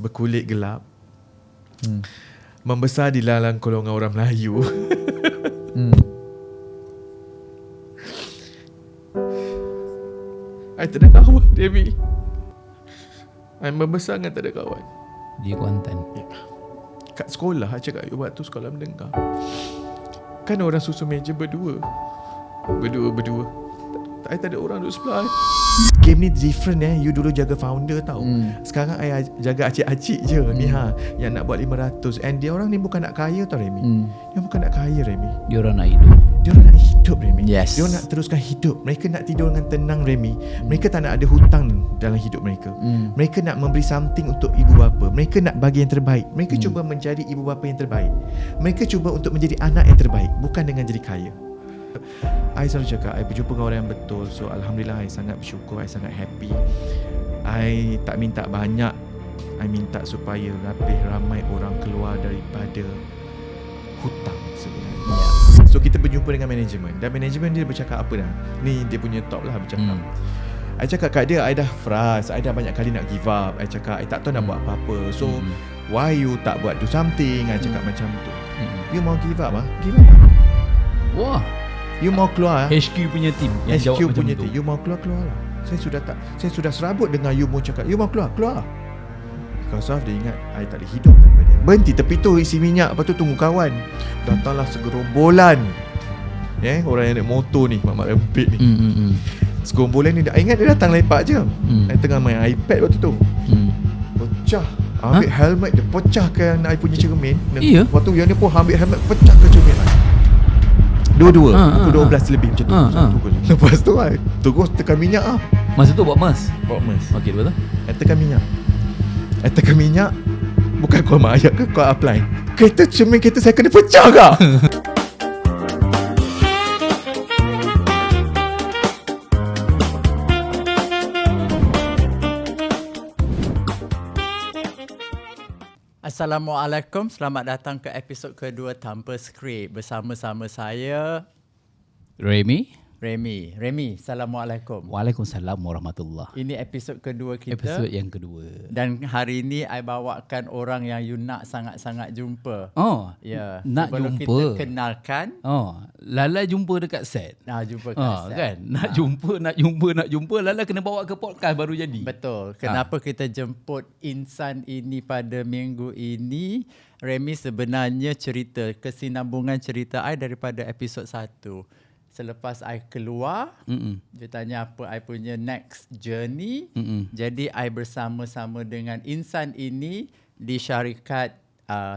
berkulit gelap, membesar di dalam golongan orang Melayu. I tak ada kawan, Remy. I membesar dengan tak ada kawan. Di Kuantan. Kat sekolah, I cakap waktu sekolah mendengar, kan orang susun meja berdua. I tak ada orang duduk sebelah. Game ni different You dulu jaga founder tau. Sekarang I jaga acik-acik je ni yang nak buat 500. And dia orang ni bukan nak kaya tau, Remy. Dia bukan nak kaya, Remy. Dia orang nak hidup. Dia orang nak hidup, Remy. Yes. Dia orang nak teruskan hidup. Mereka nak tidur dengan tenang, Remy. Mereka tak nak ada hutang dalam hidup mereka. Mereka nak memberi something untuk ibu bapa. Mereka nak bagi yang terbaik. Mereka cuba menjadi ibu bapa yang terbaik. Mereka cuba untuk menjadi anak yang terbaik, bukan dengan jadi kaya. I selalu cakap, I berjumpa dengan orang yang betul. So Alhamdulillah, I sangat bersyukur, I sangat happy. I tak minta banyak, I minta supaya lebih ramai orang keluar daripada hutang sebenarnya. So kita berjumpa dengan manajemen, dan manajemen dia bercakap apa dah. Ni dia punya top lah bercakap. I cakap kat dia, I dah frust, I dah banyak kali nak give up. I cakap, I tak tahu nak buat apa-apa. So why you tak buat do something? I cakap macam tu. You mau give up Give up. Wah, you mau keluar HQ punya team yang HQ jawab punya macam team. tu. You mau keluar lah. Saya sudah serabut dengan you mau cakap you mau keluar Because of dia ingat I tak boleh hidup tanpa dia. Berhenti tepi tu isi minyak, lepas tu tunggu kawan. Datanglah segerombolan orang yang naik motor ni, mak rempit ni. Segerombolan ni, I ingat dia datang lepak je. I tengah main iPad waktu tu. Pecah. Ambil helmet dia, pecahkan I punya cermin. Iya? Waktu yang ni pun ambil helmet, pecah ke cermin I. Dua-dua pukul 12 lebih macam tu. Lepas tu terus tekan minyak Masa tu buat mas. Okey, betul. Tekan minyak. Bukan call mak ayah ke, call upline. Cermin kereta saya kena pecah kah? Assalamualaikum, selamat datang ke episod kedua Tanpa Skrip. Bersama-sama saya Remy, Assalamualaikum. Waalaikumsalam warahmatullahi. Ini episod kedua kita. Episod yang kedua. Dan hari ini I bawakan orang yang you nak sangat-sangat jumpa. Ya, nak sebelum jumpa. kita kenalkan. Lala jumpa dekat set. Jumpa kat set. Kan? Nak jumpa. Lala kena bawa ke podcast baru jadi. Betul. Kenapa kita jemput insan ini pada minggu ini? Remy, sebenarnya kesinambungan cerita I daripada episod 1. Selepas I keluar, dia tanya apa I punya next journey. Jadi I bersama-sama dengan insan ini di syarikat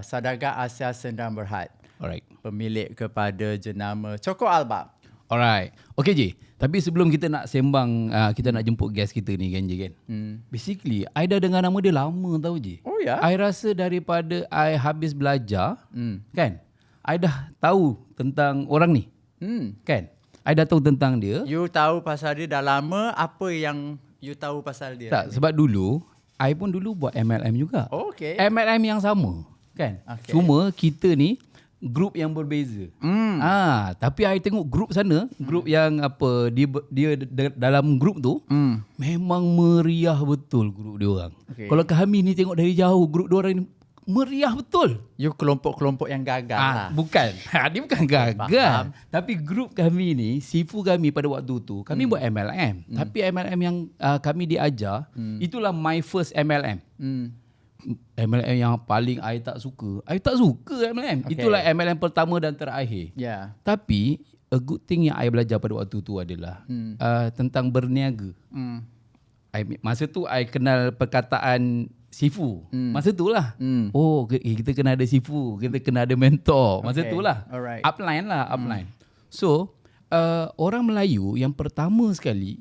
Saudagar Asia Sendang Berhad. Alright. Pemilik kepada jenama Choco Albab. Alright. Okay je. Tapi sebelum kita nak sembang, kita nak jemput guest kita ni kan je kan. Basically, I dah dengar nama dia lama tau je. Oh ya? I rasa daripada I habis belajar, kan, I dah tahu tentang orang ni. Kan? I dah tahu tentang dia. You tahu pasal dia dah lama. Apa yang you tahu pasal dia? Tak, sebab dulu I pun dulu buat MLM juga. Oh, okay. MLM yang sama, kan? Okay. Cuma kita ni grup yang berbeza. Tapi I tengok grup sana, grup yang apa dia dalam grup tu memang meriah betul grup dia orang. Okay. Kalau kami ni tengok dari jauh grup dia orang ni meriah betul. You kelompok-kelompok yang gagal lah. Bukan. Dia bukan gagal. Faham. Tapi grup kami ni, sifu kami pada waktu tu, kami buat MLM. Tapi MLM yang kami diajar, itulah my first MLM. MLM yang paling I tak suka. I tak suka MLM. Okay. Itulah MLM pertama dan terakhir. Yeah. Tapi a good thing yang I belajar pada waktu tu adalah tentang berniaga. Masa tu I kenal perkataan sifu. Masa tu lah. Oh, kita kena ada sifu, kita kena ada mentor. Masa tu lah. Alright. Upline. So, orang Melayu yang pertama sekali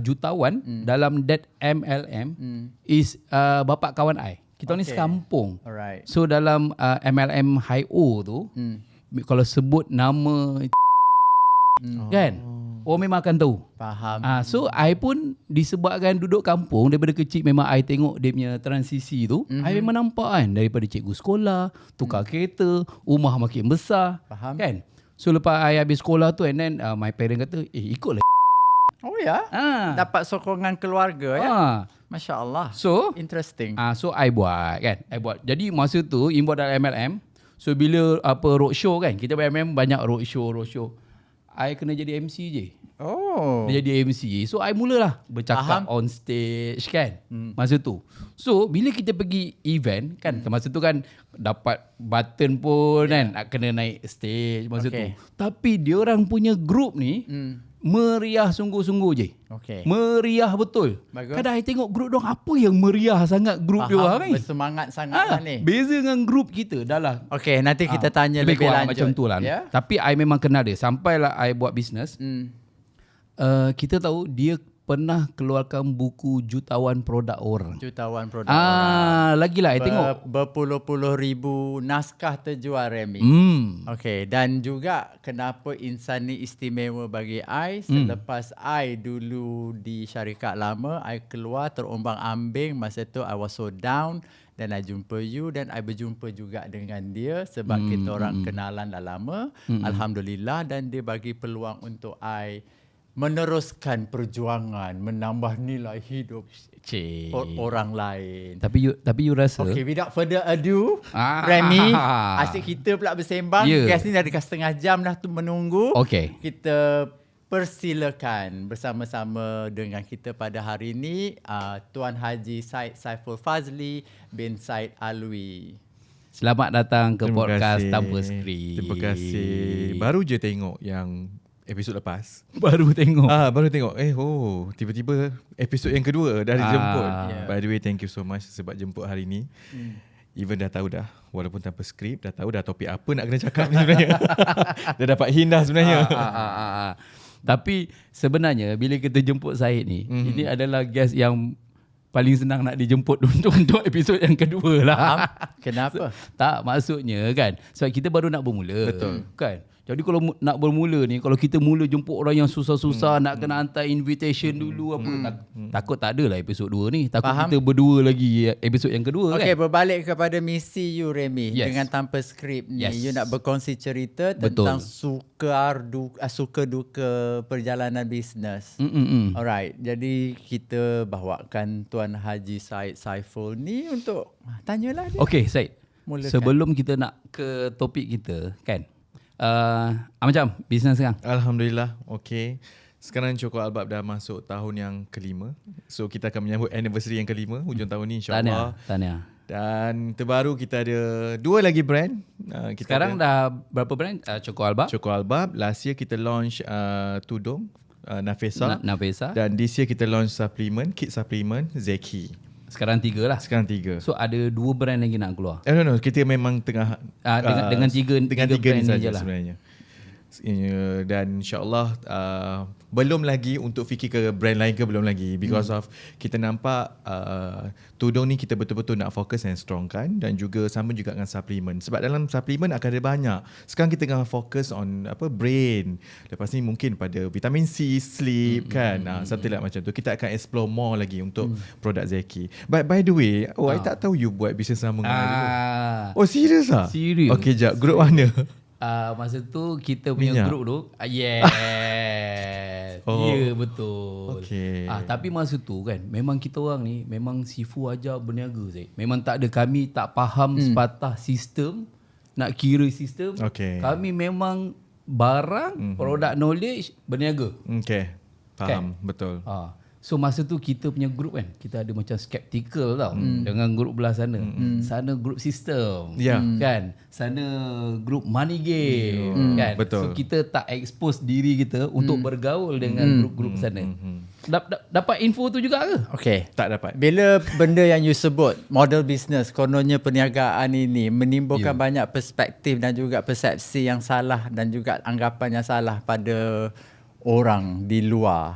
jutawan dalam that MLM is bapa kawan I. Kita ni sekampung. Alright. So dalam MLM Hi-O tu, kalau sebut nama kan, orang memang akan tahu. Faham. So I pun disebabkan duduk kampung daripada kecil, memang I tengok dia punya transisi tu. I memang nampak kan, daripada cikgu sekolah, tukar kereta, rumah makin besar. Faham. Kan. So lepas I habis sekolah tu, and then my parent kata, ikutlah. Oh ya? Dapat sokongan keluarga ya? Masya Allah. So, interesting. So I buat kan. Jadi masa tu involved dalam MLM. So bila roadshow kan, kita MLM banyak roadshow. I kena jadi MC je. Oh. Dia jadi MC. So I mulalah bercakap on stage kan. Masa tu. So bila kita pergi event kan, masa tu kan dapat button pun kan, nak kena naik stage masa tu. Tapi diorang punya group ni meriah sungguh-sungguh je. Meriah betul. Bagus. Kadang I tengok group diorang, apa yang meriah sangat group diorang ni. Bersemangat sangat ni. Beza dengan group kita dah lah. Okey, nanti kita tanya lebih lanjut. Macam tu lah. Yeah? Tapi I memang kenal dia. Sampailah I buat bisnes. Kita tahu dia pernah keluarkan buku jutawan produk orang. Jutawan produk orang. Lagilah I tengok berpuluh-puluh ribu naskah terjual, Remy. Okey, dan juga kenapa insan ni istimewa bagi I, selepas I dulu di syarikat lama, I keluar terombang-ambing, masa tu I was so down, dan I jumpa you dan I berjumpa juga dengan dia sebab kita orang kenalan dah lama. Alhamdulillah, dan dia bagi peluang untuk I meneruskan perjuangan, menambah nilai hidup orang lain. Tapi you rasa? Okay, without further ado, Remy, asyik kita pula bersembang. Guys ni dah dekat setengah jam dah tu menunggu. Okay. Kita persilakan bersama-sama dengan kita pada hari ini, Tuan Haji Syed Saiful Fazli bin Syed Alwi. Selamat datang ke podcast Tanpa Skrip. Terima kasih. Baru je tengok yang episod lepas. Baru tengok. Tiba-tiba episod yang kedua dah dijemput. By the way, thank you so much sebab jemput hari ni. Even dah tahu dah, walaupun tanpa skrip, dah tahu dah topik apa nak kena cakap ni sebenarnya. Dah dapat hint dah sebenarnya. Tapi sebenarnya bila kita jemput Syed ni, ini adalah guest yang paling senang nak dijemput untuk episod yang kedua lah. Kenapa? Tak, maksudnya kan, sebab kita baru nak bermula. Betul. Kan? Jadi kalau nak bermula ni, kalau kita mula jemput orang yang susah-susah, nak kena hantar invitation dulu takut tak ada lah episod 2 ni. Takut kita berdua lagi episod yang kedua kan. Okay, berbalik kepada misi you, Remy. Dengan Tanpa Skrip ni, you nak berkongsi cerita tentang suka duka perjalanan bisnes. Alright, jadi kita bawakan Tuan Haji Syed Saiful ni untuk tanyalah dia. Okay, Syed. Mulakan. Sebelum kita nak ke topik kita kan, macam bisnes sekarang? Alhamdulillah, okay. Sekarang Choco Albab dah masuk tahun yang kelima. So kita akan menyambut anniversary yang kelima hujung tahun ni, insyaAllah. Tahniah. Dan terbaru kita ada 2 lagi brand. Sekarang dah berapa brand? Choco Albab. Choco Albab. Last year kita launch tudung Nafesa. Nafesa. Dan this year kita launch supplement, kit supplement Zeki. Sekarang 3 lah. Sekarang 3. So ada 2 brand lagi nak keluar. No. Kita memang tengah dengan tiga ni brand saja lah sebenarnya. Dan insyaAllah belum lagi untuk fikir ke brand lain ke, belum lagi, because of kita nampak tudung ni kita betul-betul nak fokus and strong kan, dan juga sama juga dengan supplement. Sebab dalam supplement akan ada banyak. Sekarang kita tengah fokus on brain. Lepas ni mungkin pada vitamin C, sleep kan. Something like macam tu. Kita akan explore more lagi untuk produk Zeki. But by the way, I tak tahu you buat bisnes sama dengan dia. Oh, serius ah? Serius. Okay, jap. Grup mana? Masa tu kita punya Minyak. grup tu yes. Ya, betul. Okay. Tapi masa tu kan, memang kita orang ni memang sifu aja berniaga Zaid. Memang tak ada, kami tak faham sepatah sistem, nak kira sistem. Okay. Kami memang barang, produk knowledge, berniaga. Okay, faham, betul. So masa tu kita punya grup kan, kita ada macam skeptical tau dengan grup belah sana. Sana grup sistem, kan? Sana grup money game, kan? Betul. So kita tak expose diri kita untuk bergaul dengan grup-grup sana. Dapat info tu juga ke? Okay. Tak dapat. Bila benda yang you sebut, model business, kononnya perniagaan ini menimbulkan banyak perspektif dan juga persepsi yang salah dan juga anggapan yang salah pada orang di luar.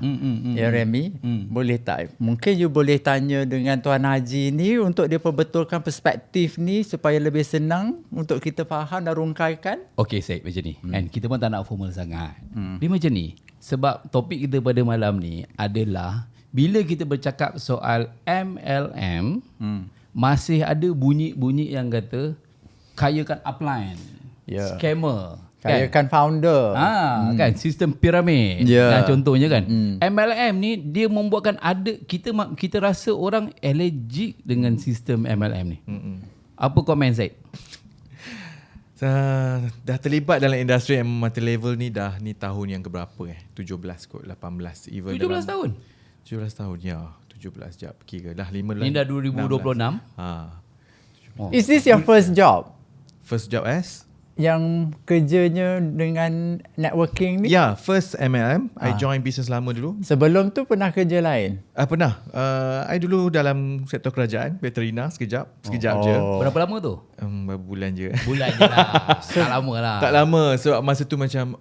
Ya, Remy, boleh tak? Mungkin you boleh tanya dengan Tuan Haji ni untuk dia perbetulkan perspektif ni supaya lebih senang untuk kita faham dan rungkaikan. Okay, Syed, macam ni. And kita pun tak nak formal sangat. Dia macam ni. Sebab topik kita pada malam ni adalah bila kita bercakap soal MLM, masih ada bunyi-bunyi yang kata kayakan upline, scammer, Kayakan founder. Kan sistem piramid. Ya. Contohnya kan. MLM ni dia membuatkan kita rasa orang allergic dengan sistem MLM ni. Apa komen Zaid? Dah terlibat dalam industri yang multi-level ni dah ni tahun yang keberapa 17 kot, 18 even 17 tahun? 17 tahun ya, 17 jap kira dah 15. Ni dah 2026. Is this your first job? First job as? Yang kerjanya dengan networking ni? Yeah, first MLM. I join business lama dulu. Sebelum tu pernah kerja lain? Pernah. I dulu dalam sektor kerajaan, veterina sekejap je. Berapa lama tu? Berapa bulan je. Bulan je lah. Tak lama lah. Tak lama. Sebab masa tu macam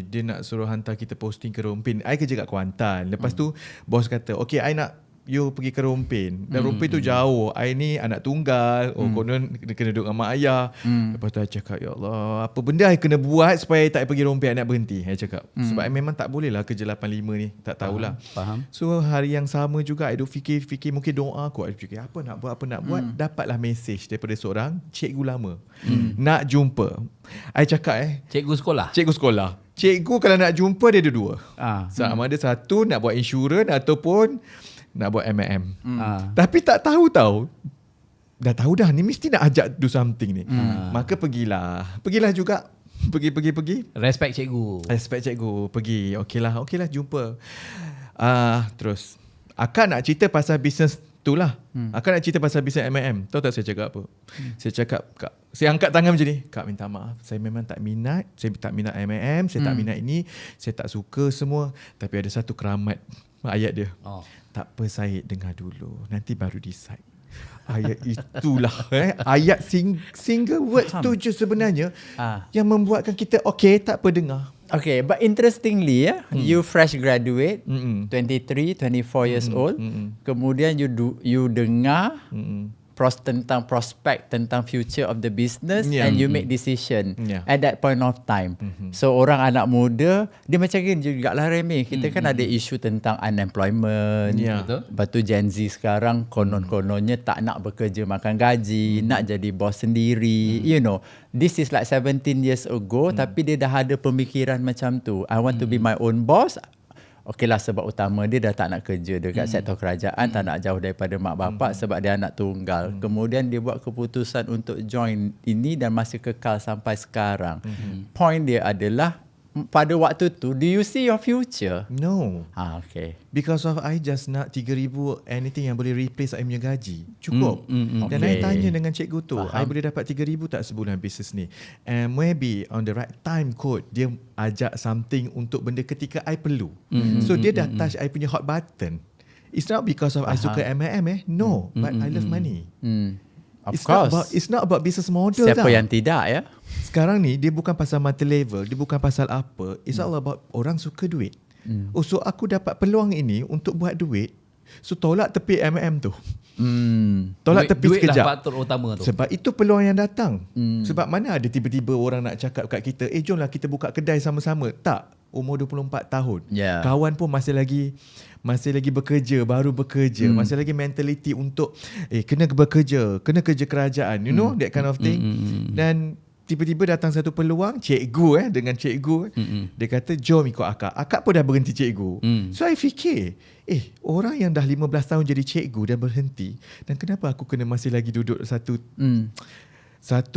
dia nak suruh hantar kita posting ke Rompin. I kerja kat Kuantan. Lepas tu bos kata, okay, I nak you pergi ke Rompin. Dan Rompin tu jauh. I ni anak tunggal. Konon kena duduk dengan mak ayah. Lepas tu I cakap, ya Allah, apa benda I kena buat supaya I tak pergi Rompin, I nak berhenti. I cakap. Sebab I memang tak boleh lah kerja 8-5 ni. Tak tahulah. Faham. So hari yang sama juga I duk fikir mungkin doa kot. I fikir apa nak buat. Dapatlah mesej daripada seorang cikgu lama. Nak jumpa. I cakap Cikgu sekolah? Cikgu sekolah. Cikgu kalau nak jumpa dia ada dua. Sama ada satu nak buat insurans ataupun nak buat MLM. Tapi tak tahu tau. Dah tahu dah ni mesti nak ajak do something ni. Maka pergilah juga. Pergi. Respect cikgu. Pergi. Okeylah jumpa. Terus akak nak cerita pasal bisnes tu lah. Akak nak cerita pasal bisnes MLM. Tahu tak saya cakap apa? Saya cakap, Kak, saya angkat tangan macam ni. Kak, minta maaf. Saya memang tak minat. Saya tak minat MLM. Saya tak minat ini. Saya tak suka semua. Tapi ada satu keramat ayat dia. Tak apa Syed, dengar dulu. Nanti baru decide. Ayat itulah ayat single words tu je sebenarnya yang membuatkan kita okay, tak apa dengar. Okay, but interestingly you fresh graduate, 23, 24 years old. Kemudian you dengar tentang prospect, tentang future of the business, and you make decision at that point of time. So orang anak muda, dia macam ni jugalah Remy. Kita kan ada isu tentang unemployment. Lepas tu Gen Z sekarang konon-kononnya tak nak bekerja makan gaji, nak jadi bos sendiri. You know, this is like 17 years ago, tapi dia dah ada pemikiran macam tu. I want to be my own boss. Okeylah, sebab utama dia dah tak nak kerja dekat sektor kerajaan, tak nak jauh daripada mak bapak sebab dia anak tunggal. Kemudian dia buat keputusan untuk join ini dan masih kekal sampai sekarang. Point dia adalah pada waktu tu, do you see your future? No. Okay. Because of I just nak 3,000 anything yang boleh replace I punya gaji. Cukup. Dan I tanya dengan cikgu tu, I boleh dapat 3,000 tak sebulan bisnes ni? And maybe on the right time kot, dia ajak something untuk benda ketika I perlu. So dia dah touch I punya hot button. It's not because of I suka MLM No, but I love money. Of course. It's not about business model. Siapa yang tidak ya? Sekarang ni dia bukan pasal multi level, dia bukan pasal apa. It's all about orang suka duit. So aku dapat peluang ini untuk buat duit. So tolak tepi MLM tu. Tolak tepi duit sekejap. Duit lah faktor utama tu. Sebab itu peluang yang datang. Sebab mana ada tiba-tiba orang nak cakap kat kita, jomlah kita buka kedai sama-sama. Tak. Umur 24 tahun. Kawan pun masih lagi bekerja, baru bekerja. Masih lagi mentality untuk kena bekerja, kena kerja kerajaan. You know, that kind of thing. Dan tiba-tiba datang satu peluang, cikgu dengan cikgu. Dia kata, jom ikut akak. Akak pun dah berhenti cikgu. So I fikir, orang yang dah 15 tahun jadi cikgu dah berhenti. Dan kenapa aku kena masih lagi duduk satu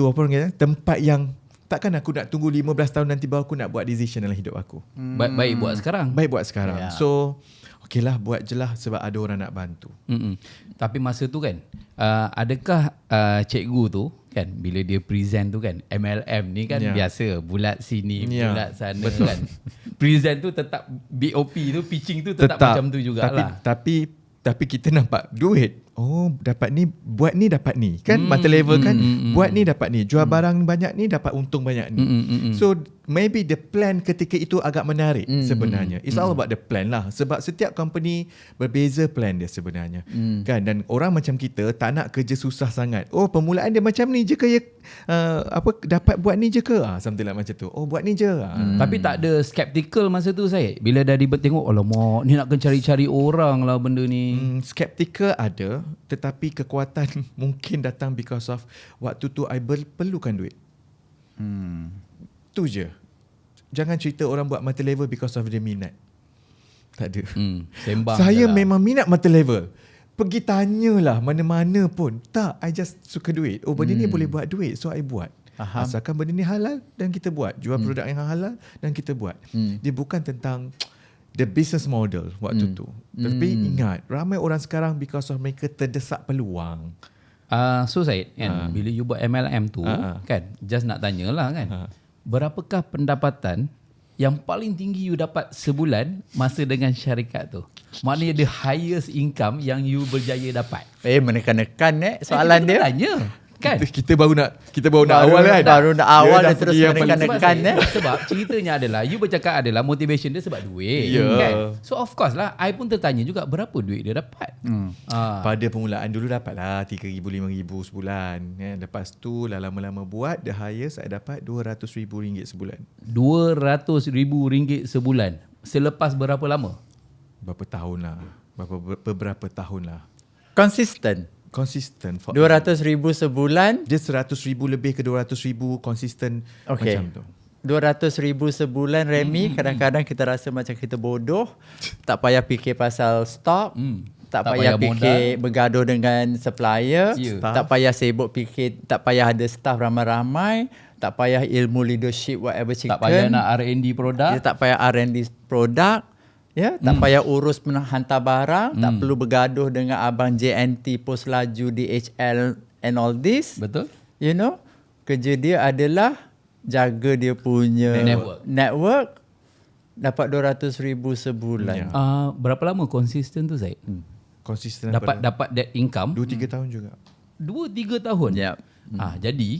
apa orang kata, tempat yang takkan aku nak tunggu 15 tahun nanti baru aku nak buat decision dalam hidup aku. Baik buat sekarang. Baik buat sekarang. So okeylah, buat je lah sebab ada orang nak bantu. Tapi masa tu kan, adakah cikgu tu kan, bila dia present tu kan, MLM ni kan biasa bulat sini, bulat sana. Betul. Kan. Present tu tetap BOP tu, pitching tu tetap macam tu jugalah. Tapi kita nampak duit. Dapat ni, buat ni dapat ni. Kan mata level kan, buat ni dapat ni. Jual barang banyak ni dapat untung banyak ni. So maybe the plan ketika itu agak menarik sebenarnya. It's all about the plan lah. Sebab setiap company berbeza plan dia sebenarnya. Kan, dan orang macam kita tak nak kerja susah sangat. Permulaan dia macam ni je ke dapat buat ni je ke? Something like macam tu. Buat ni je. Tapi tak ada skeptical masa tu saya. Bila dah tengok, alamak, ni nak kena cari-cari orang lah benda ni. Skeptical ada, tetapi kekuatan mungkin datang because of waktu tu I perlukan duit. Tu je. Jangan cerita orang buat multi-level because of dia minat. Tak ada. Sembang Saya je lah. memang minat multi-level. Pergi tanyalah mana-mana pun. Tak, I just suka duit. Oh, benda ni boleh buat duit, so I buat. Faham. Asalkan benda ni halal dan kita buat. Jual produk yang halal dan kita buat. Dia bukan tentang the business model waktu tu. Tapi ingat, ramai orang sekarang because of mereka terdesak peluang. So Syed kan, bila you buat MLM tu kan, just nak tanyalah kan, berapakah pendapatan yang paling tinggi you dapat sebulan masa dengan syarikat tu? Maknanya the highest income yang you berjaya dapat. Menekan-nekan soalan dia. Tanya kan. Kita baru nak awal kan. Baru nak awal dia terus pergi yang paling menekan-nekan sebab ceritanya adalah you bercakap adalah motivation dia sebab duit kan. So of course lah, I pun tertanya juga berapa duit dia dapat. Pada permulaan dulu dapatlah 3,000 5,000 sebulan kan. Lepas tu lah lama-lama buat, the highest saya dapat RM200,000 sebulan. RM200,000 sebulan. Selepas berapa lama? Beberapa tahun lah. Konsisten. Konsisten. 200,000 sebulan. Dia 100,000 lebih ke 200,000 konsisten macam tu. 200,000 sebulan Remy, kadang-kadang kita rasa macam kita bodoh. Tak payah fikir pasal stok. Tak payah fikir bergaduh dengan supplier. Tak payah sibuk fikir, tak payah ada staff ramai-ramai. Tak payah ilmu leadership whatever chicken. Tak payah nak R&D produk. Tak payah R&D produk. Ya, tak payah urus hantar barang, tak perlu bergaduh dengan abang JNT pos laju DHL and all this. Betul. You know, kerja dia adalah jaga dia punya network dapat 200,000 sebulan. Berapa lama konsisten tu Zaid? Konsisten dapat that income 2-3 tahun juga. 2-3 tahun. Yep. Jadi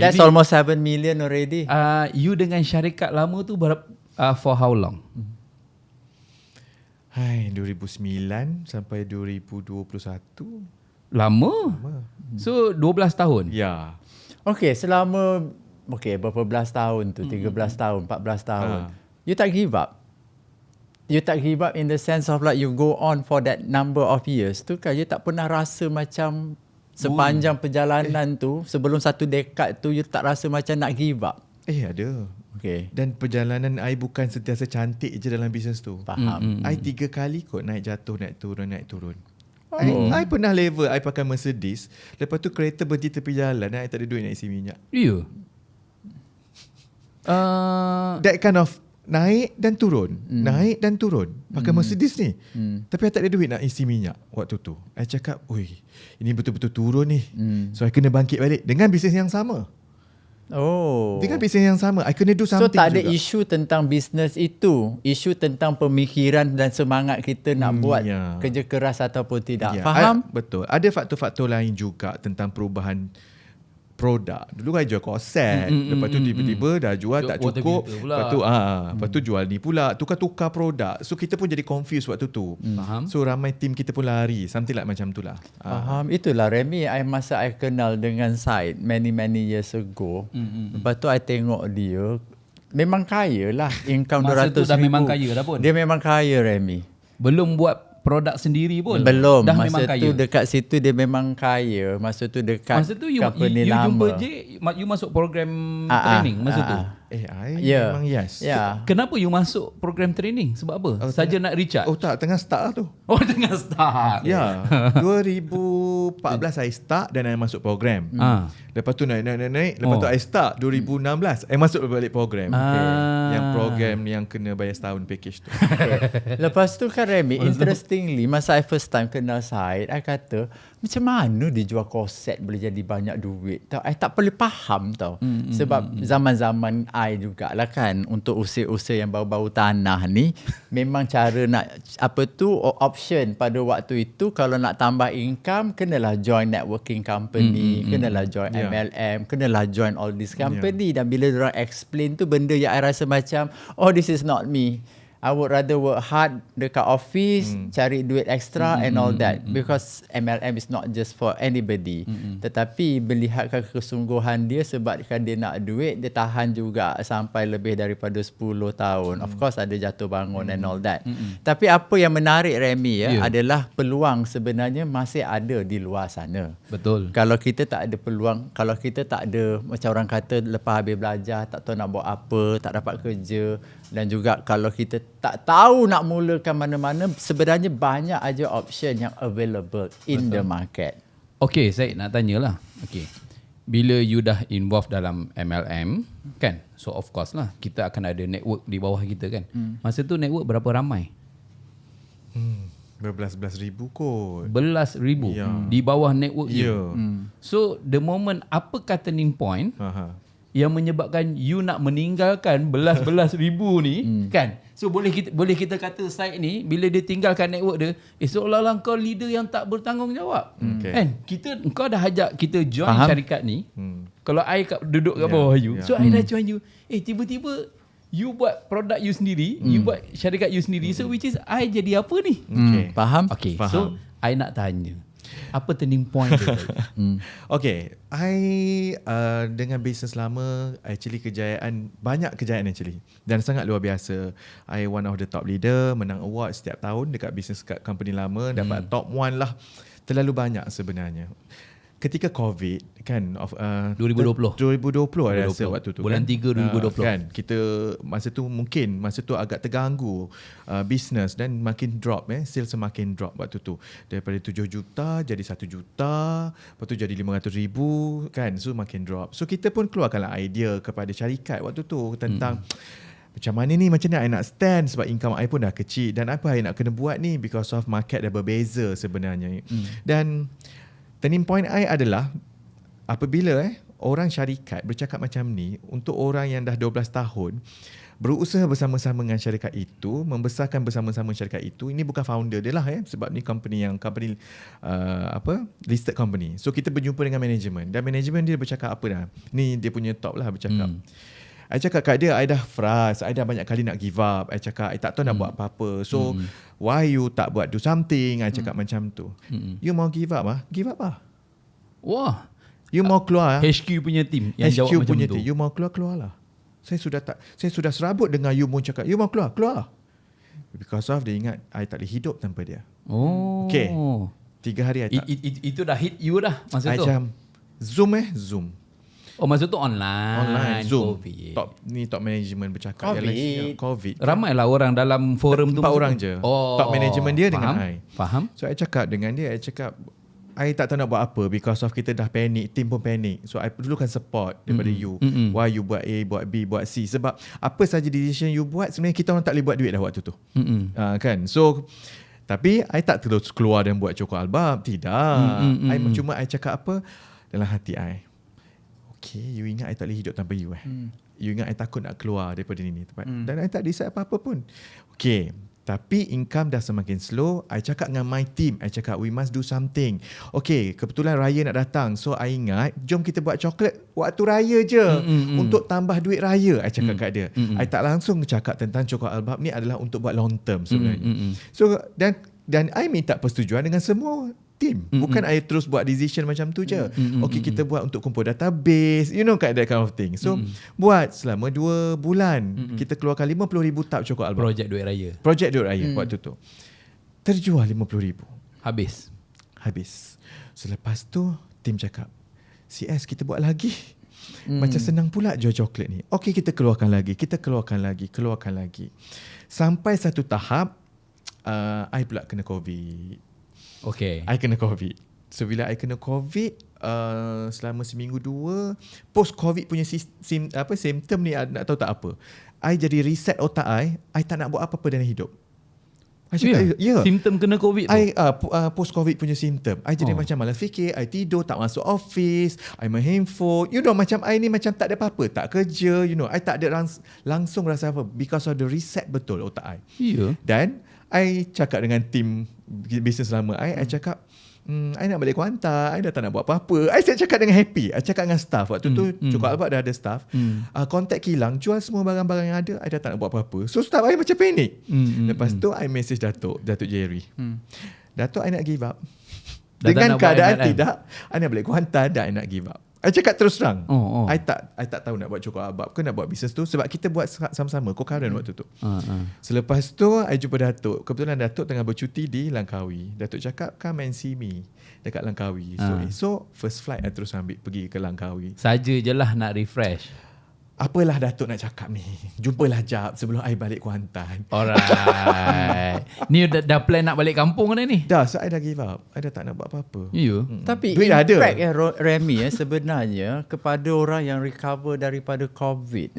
that's almost 7 million already. You dengan syarikat lama tu for how long? 2009 sampai 2021. Lama. So 12 tahun. Ya. Okay, selama berapa belas tahun tu, 13 tahun, 14 tahun. You tak give up. You tak give up in the sense of like you go on for that number of years tu kan, you tak pernah rasa macam sepanjang perjalanan tu, sebelum 1 dekad tu, you tak rasa macam nak give up. Ada. Okay. Dan perjalanan I bukan sentiasa cantik je dalam bisnes tu. Faham. I 3 kali kot naik jatuh, naik turun. I pernah level, I pakai Mercedes. Lepas tu kereta berhenti tepi jalan, I tak ada duit nak isi minyak. Ya. That kind of naik dan turun. Naik dan turun. Pakai Mercedes ni. Tapi I tak ada duit nak isi minyak waktu tu. I cakap, oi, ini betul-betul turun ni. So I kena bangkit balik dengan bisnes yang sama. Dengan bisnes yang sama, I kena do something. So tak ada juga. isu tentang bisnes itu, isu tentang pemikiran dan semangat kita nak buat kerja keras ataupun tidak. Faham? Betul. Ada faktor-faktor lain juga tentang perubahan produk. Dulu I jual korset, lepas tu tiba-tiba dah jual tak cukup. Lepas tu jual ni pula, tukar-tukar produk. So kita pun jadi confused waktu tu. Faham. So ramai tim kita pun lari, something like macam tu lah. Faham. Itulah Remy, masa I kenal dengan Syed many years ago. Lepas tu I tengok dia memang kaya lah, income Masa 200,000. tu dah memang kaya dah pun. Dia memang kaya Remy. Belum buat produk sendiri pun. Belum. Dah masa memang kaya. tu dekat situ dia memang kaya. Masa tu dekat Masa tu you company jumpa lama. you masuk program training masa tu. I Ya. memang yes. Ya. Kenapa you masuk program training? Sebab apa? Saja nak recharge. Tengah start lah tu. Tengah start. Ya. 2014 I start dan I masuk program. Lepas tu naik. Lepas tu I start 2016 I masuk balik program. Yang program yang kena bayar setahun package tu. Lepas tu kan Remy, interestingly, masa I first time kenal Syed, I kata, macam mana dia jual korset boleh jadi banyak duit? I tak boleh faham tau. Sebab zaman-zaman I jugalah kan, untuk usaha-usaha yang bau-bau tanah ni, memang cara nak, option pada waktu itu, kalau nak tambah income, kenalah join networking company, kenalah join MLM, kenalah join all this company. Dan bila diorang explain tu, benda yang I rasa macam, this is not me. I would rather work hard dekat office, cari duit extra and all that. Because MLM is not just for anybody. Tetapi melihatkan kesungguhan dia, sebabkan dia nak duit, dia tahan juga sampai lebih daripada 10 tahun. Of course ada jatuh bangun and all that. Tapi apa yang menarik Remy adalah peluang sebenarnya masih ada di luar sana. Betul. Kalau kita tak ada peluang, kalau kita tak ada, macam orang kata lepas habis belajar tak tahu nak buat apa, tak dapat kerja, dan juga kalau kita tak tahu nak mulakan mana-mana, sebenarnya banyak aja option yang available in the market. Okay, saya nak tanyalah. Okay. Bila you dah involved dalam MLM, kan? So of course lah, kita akan ada network di bawah kita kan. Masa tu network berapa ramai? Berbelas-belas ribu kot. Belas ribu di bawah network you. So the moment, apakah turning point yang menyebabkan you nak meninggalkan belas-belas ribu ni kan? So boleh kita kata site ni bila dia tinggalkan network dia, seolah-olah kau leader yang tak bertanggungjawab. Kan? Kau dah ajak kita join syarikat ni. Kalau I duduk kat bawah you, so I dah join you. Tiba-tiba you buat produk you sendiri, you buat syarikat you sendiri. So which is I jadi apa ni? Faham? Okay. So I nak tanya, apa turning point dia? Okay, I dengan bisnes lama, actually banyak kejayaan actually, dan sangat luar biasa. I one of the top leader, menang award setiap tahun dekat bisnes kat company lama, dapat top 1 lah. Terlalu banyak sebenarnya. Ketika COVID kan, 2020 ada rasa waktu tu bulan 3 2020 kan, kita masa tu agak terganggu business, dan makin drop sales semakin drop waktu tu, daripada 7 juta jadi 1 juta, lepas tu jadi 500,000 kan, so makin drop. So kita pun keluarkanlah idea kepada syarikat waktu tu tentang macam mana ni, macam ni I nak stand, sebab income I pun dah kecil, dan apa I nak kena buat ni because of market dah berbeza sebenarnya. Dan turning point I adalah apabila orang syarikat bercakap macam ni, untuk orang yang dah 12 tahun berusaha bersama-sama dengan syarikat itu, membesarkan bersama-sama syarikat itu. Ini bukan founder dia lah sebab ni company listed company. So kita berjumpa dengan manajemen, dan manajemen dia bercakap apa dah, ni dia punya top lah bercakap. I cakap kat dia, I dah frust, I dah banyak kali nak give up. I cakap, I tak tahu nak buat apa-apa. So, why you tak do something? I cakap macam tu. You mau give up give up lah. Wah. You mau keluar HQ punya team yang HQ jawab punya macam tu. You mau keluar lah. Saya sudah serabut dengan you mau cakap, you mau keluar lah. Because of dia ingat, I tak boleh hidup tanpa dia. Oh. Okay. 3 hari I tak. Itu dah hit you dah masa tu. Macam Zoom. Oh, masa tu online Zoom. COVID. Top management bercakap. COVID. Ramailah orang dalam forum tu. 4 orang je. Top management dia dengan I. Faham. So I cakap dengan dia, I tak tahu nak buat apa because of kita dah panik, team pun panik. So I perlukan support daripada you. Why you buat A, buat B, buat C. Sebab apa saja decision you buat, sebenarnya kita orang tak boleh buat duit dah waktu tu. Kan? So tapi I tak terus keluar dan buat cokok albab. Tidak. Cuma I cakap apa dalam hati I. Okay, you ingat I tak boleh hidup tanpa you You ingat I takut nak keluar daripada ni tempat. Dan I tak decide apa-apa pun. Okay, tapi income dah semakin slow. I cakap dengan my team, I cakap we must do something. Okay, kebetulan raya nak datang. So I ingat, jom kita buat coklat waktu raya je untuk tambah duit raya. I cakap kat dia. I tak langsung cakap tentang coklat albab ni adalah untuk buat long term sebenarnya. So dan I minta persetujuan dengan semua team. Bukan I terus buat decision macam tu je. Okay, kita buat untuk kumpul database, that kind of thing. So buat selama 2 bulan. Kita keluarkan 50,000 tab coklat album. Projek duit raya waktu tu. Terjual 50,000. Habis. Selepas tu tim cakap, CS kita buat lagi. Macam senang pula jual coklat ni. Okay, kita keluarkan lagi. Sampai satu tahap I pula kena COVID. Okay. I kena COVID. So bila I kena COVID, selama seminggu 2, post COVID punya symptom ni, nak tahu tak apa, I jadi reset otak I tak nak buat apa-apa dalam hidup. Simptom kena COVID tu. I post COVID punya symptom, I jadi macam malas fikir, I tidur, tak masuk office, I main handphone, macam I ni macam tak ada apa-apa, tak kerja, I tak ada langsung rasa apa, because of the reset betul otak I. Dan I cakap dengan tim bisnes lama I cakap, I nak balik Kuantan, I dah tak nak buat apa-apa. I cakap dengan happy. I cakap dengan staff. Waktu tu Coklat Albab dah ada staff. Kontak kilang, jual semua barang-barang yang ada, I dah tak nak buat apa-apa. So staff I macam panik. Lepas tu I message Datuk Jerry. Datuk, I nak give up. Dengan nak buat keadaan MLM. tidak, I nak balik Kuantan dan I nak give up. I cakap terus terang. Oh. I tak tahu nak buat cukup abab ke nak buat bisnes tu sebab kita buat sama-sama co-current waktu tu. Selepas tu I jumpa Datuk. Kebetulan Datuk tengah bercuti di Langkawi. Datuk cakap come and see me dekat Langkawi. So first flight I terus ambil pergi ke Langkawi. Saja je lah nak refresh. Apalah Datuk nak cakap ni? Jumpalah jap sebelum I balik Kuantan. Alright. Ni dah plan nak balik kampung dah ni? Dah, so I dah give up. I dah tak nak buat apa-apa. Ya. Tapi Duit dah ada. impact Remy sebenarnya kepada orang yang recover daripada COVID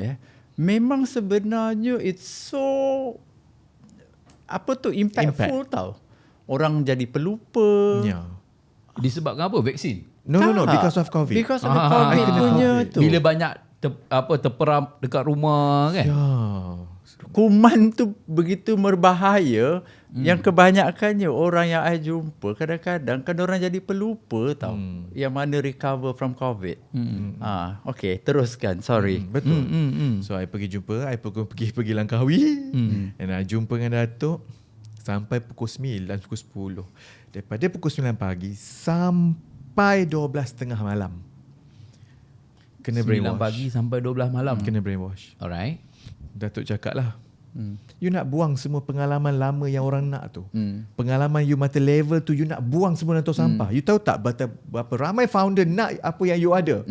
memang sebenarnya it's so impactful tau. Orang jadi pelupa. Ya. Disebabkan apa? Vaksin? No, because of COVID. Because of the COVID I kena punya COVID. tu. Bila banyak terperam dekat rumah kan? Ya. Kuman tu begitu berbahaya yang kebanyakannya orang yang I jumpa kadang-kadang kan orang jadi pelupa tau. Yang mana recover from COVID. Okay, teruskan. Sorry. Betul. So I pergi jumpa, I pergi Langkawi and I jumpa dengan Datuk sampai pukul 9, pukul 10. Daripada pukul 9 pagi sampai 12.30 malam. Kena 9 brainwash. pagi sampai 12 malam. Kena brainwash. Alright. Datuk cakap lah, you nak buang semua pengalaman lama yang orang nak tu. Pengalaman you mata level tu, you nak buang semua dalam tong sampah. You tahu tak berapa ramai founder nak apa yang you ada?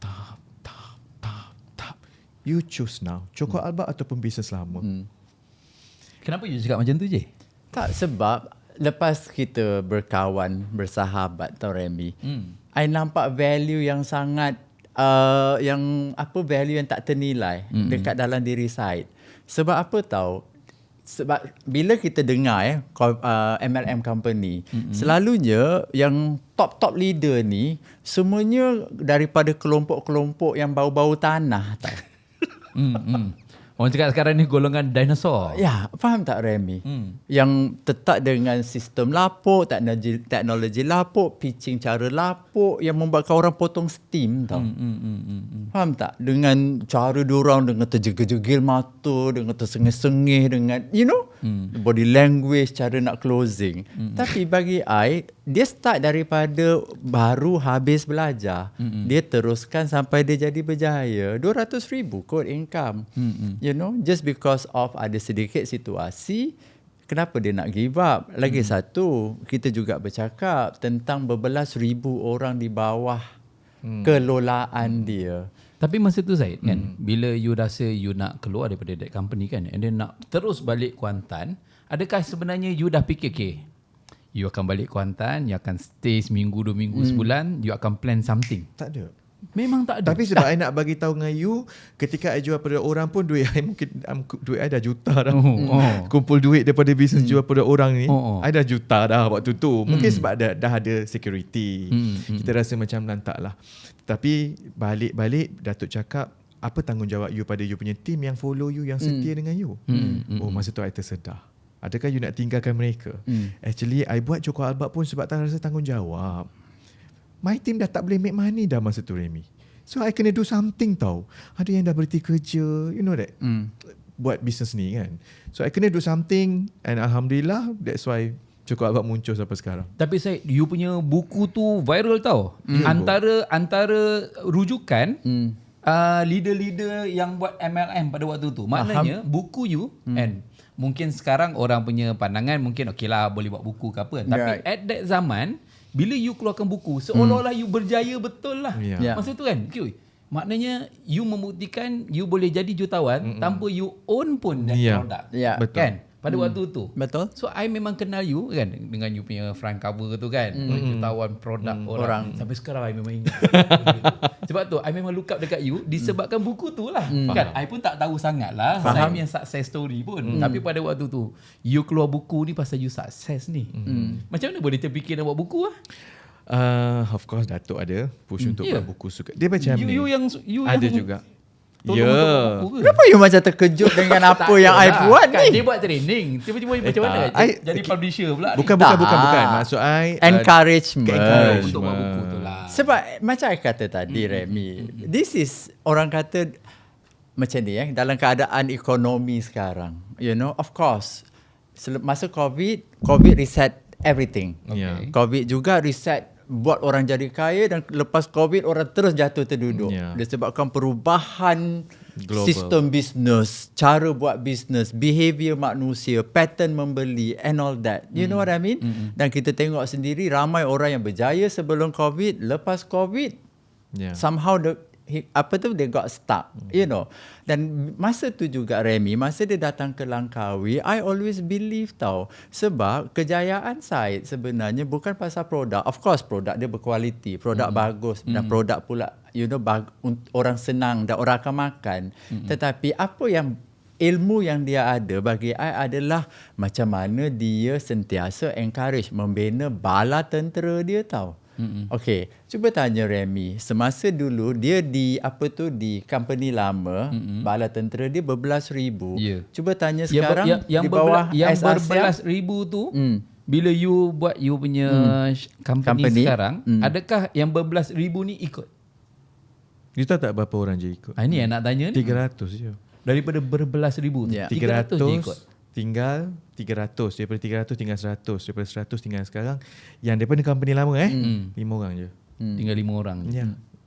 Tak. You choose now. Cukup Albak ataupun bisnes lama. Kenapa you cakap macam tu je? Tak, sebab lepas kita berkawan, bersahabat tau Remy, I nampak value yang sangat value yang tak ternilai dekat dalam diri Syed. Sebab apa tahu? Sebab bila kita dengar MLM company, selalunya yang top leader ni semuanya daripada kelompok-kelompok yang bau-bau tanah tau. Orang cakap sekarang ni golongan dinosaur. Ya, faham tak Remy? Yang tetap dengan sistem lapuk, teknologi lapuk, pitching cara lapuk yang membuatkan orang potong steam tau. Faham tak? Dengan cara diorang dengan terjegil-jegil mata, dengan tersengih-sengih, dengan body language, cara nak closing. Tapi bagi I, dia start daripada baru habis belajar. Dia teruskan sampai dia jadi berjaya. 200,000 kot income. Just because of ada sedikit situasi, kenapa dia nak give up? Lagi satu, kita juga bercakap tentang berbelas ribu orang di bawah kelolaan dia. Tapi masa tu Zaid kan, bila you rasa you nak keluar daripada that company kan, and then nak terus balik Kuantan, adakah sebenarnya you dah fikir, okay, you akan balik Kuantan, you akan stay seminggu, 2 minggu, sebulan, you akan plan something? Tak ada. Memang tak ada. Tapi sebab I nak bagi tahu dengan you, ketika I jual pada orang pun duit I mungkin duit I dah juta dah. Kumpul duit daripada bisnes jual pada orang ni, I dah juta dah waktu tu. Mungkin sebab dah ada security. Kita rasa macam lantak lah. Tapi balik-balik Datuk cakap, apa tanggungjawab you pada you punya team yang follow you, yang setia dengan you? Masa tu I tersedar. Adakah you nak tinggalkan mereka? Actually I buat Cukup Albak pun sebab tak rasa tanggungjawab. My team dah tak boleh make money dah masa tu Remy. So I kena do something tau. Ada yang dah berhenti kerja, you know that. Buat business ni kan. So I kena do something, and Alhamdulillah that's why Cukup Albak muncul sampai sekarang. Tapi saya, you punya buku tu viral tau. Antara rujukan leader-leader yang buat MLM pada waktu tu. Maknanya buku you and mungkin sekarang orang punya pandangan mungkin okey lah boleh buat buku ke apa. Tapi at that zaman, bila you keluarkan buku, seolah-olah you berjaya betul lah. Masa tu kan. Okay, maknanya you membuktikan you boleh jadi jutawan tanpa you own pun that product. Betul. Kan? Pada waktu tu. Betul. So I memang kenal you kan dengan you punya front cover tu kan. Jutawan produk orang. Sampai sekarang I memang ingat. Sebab tu I memang look up dekat you disebabkan buku tu lah. Kan? I pun tak tahu sangat lah saya punya success story pun. Tapi pada waktu tu you keluar buku ni pasal you sukses ni. Macam mana boleh terfikir nak buat buku lah? Of course Datuk ada push untuk buat buku suka. Dia macam ni. You ada yang juga. Kenapa you macam terkejut dengan apa yang I buat kan, ni? dia buat training. Tiba-tiba macam mana? Jadi publisher pula. Bukan. Maksud I encouragement untuk buat buku tu lah. Sebab macam I kata tadi Remy, this is orang kata macam ni dalam keadaan ekonomi sekarang. Of course masa COVID reset everything. Okay. COVID juga reset buat orang jadi kaya, dan lepas COVID orang terus jatuh terduduk. Disebabkan perubahan Global. sistem bisnes, cara buat bisnes, behavior manusia, pattern membeli and all that. You know what I mean? Dan kita tengok sendiri ramai orang yang berjaya sebelum COVID, lepas COVID somehow they got stuck, you know. Dan masa tu juga Remy, masa dia datang ke Langkawi, I always believe tau, sebab kejayaan Syed sebenarnya bukan pasal produk. Of course produk dia berkualiti, produk bagus, dan produk pula orang senang dan orang akan makan. Tetapi apa yang ilmu yang dia ada bagi I adalah macam mana dia sentiasa encourage, membina bala tentera dia tau. Okay, cuba tanya Remy, semasa dulu dia di company lama, bala tentera dia berbelas ribu. Cuba tanya sekarang yang di bawah yang SASIA, berbelas ribu tu, bila you buat you punya company sekarang, adakah yang berbelas ribu ni ikut? You tahu tak berapa orang je ikut? Ini yang nak tanya ni. 300 je. Daripada berbelas ribu, 300 je ikut. Tinggal 300, daripada 300 tinggal 100, daripada 100 tinggal sekarang yang daripada company lama 5 orang je. Tinggal 5 orang.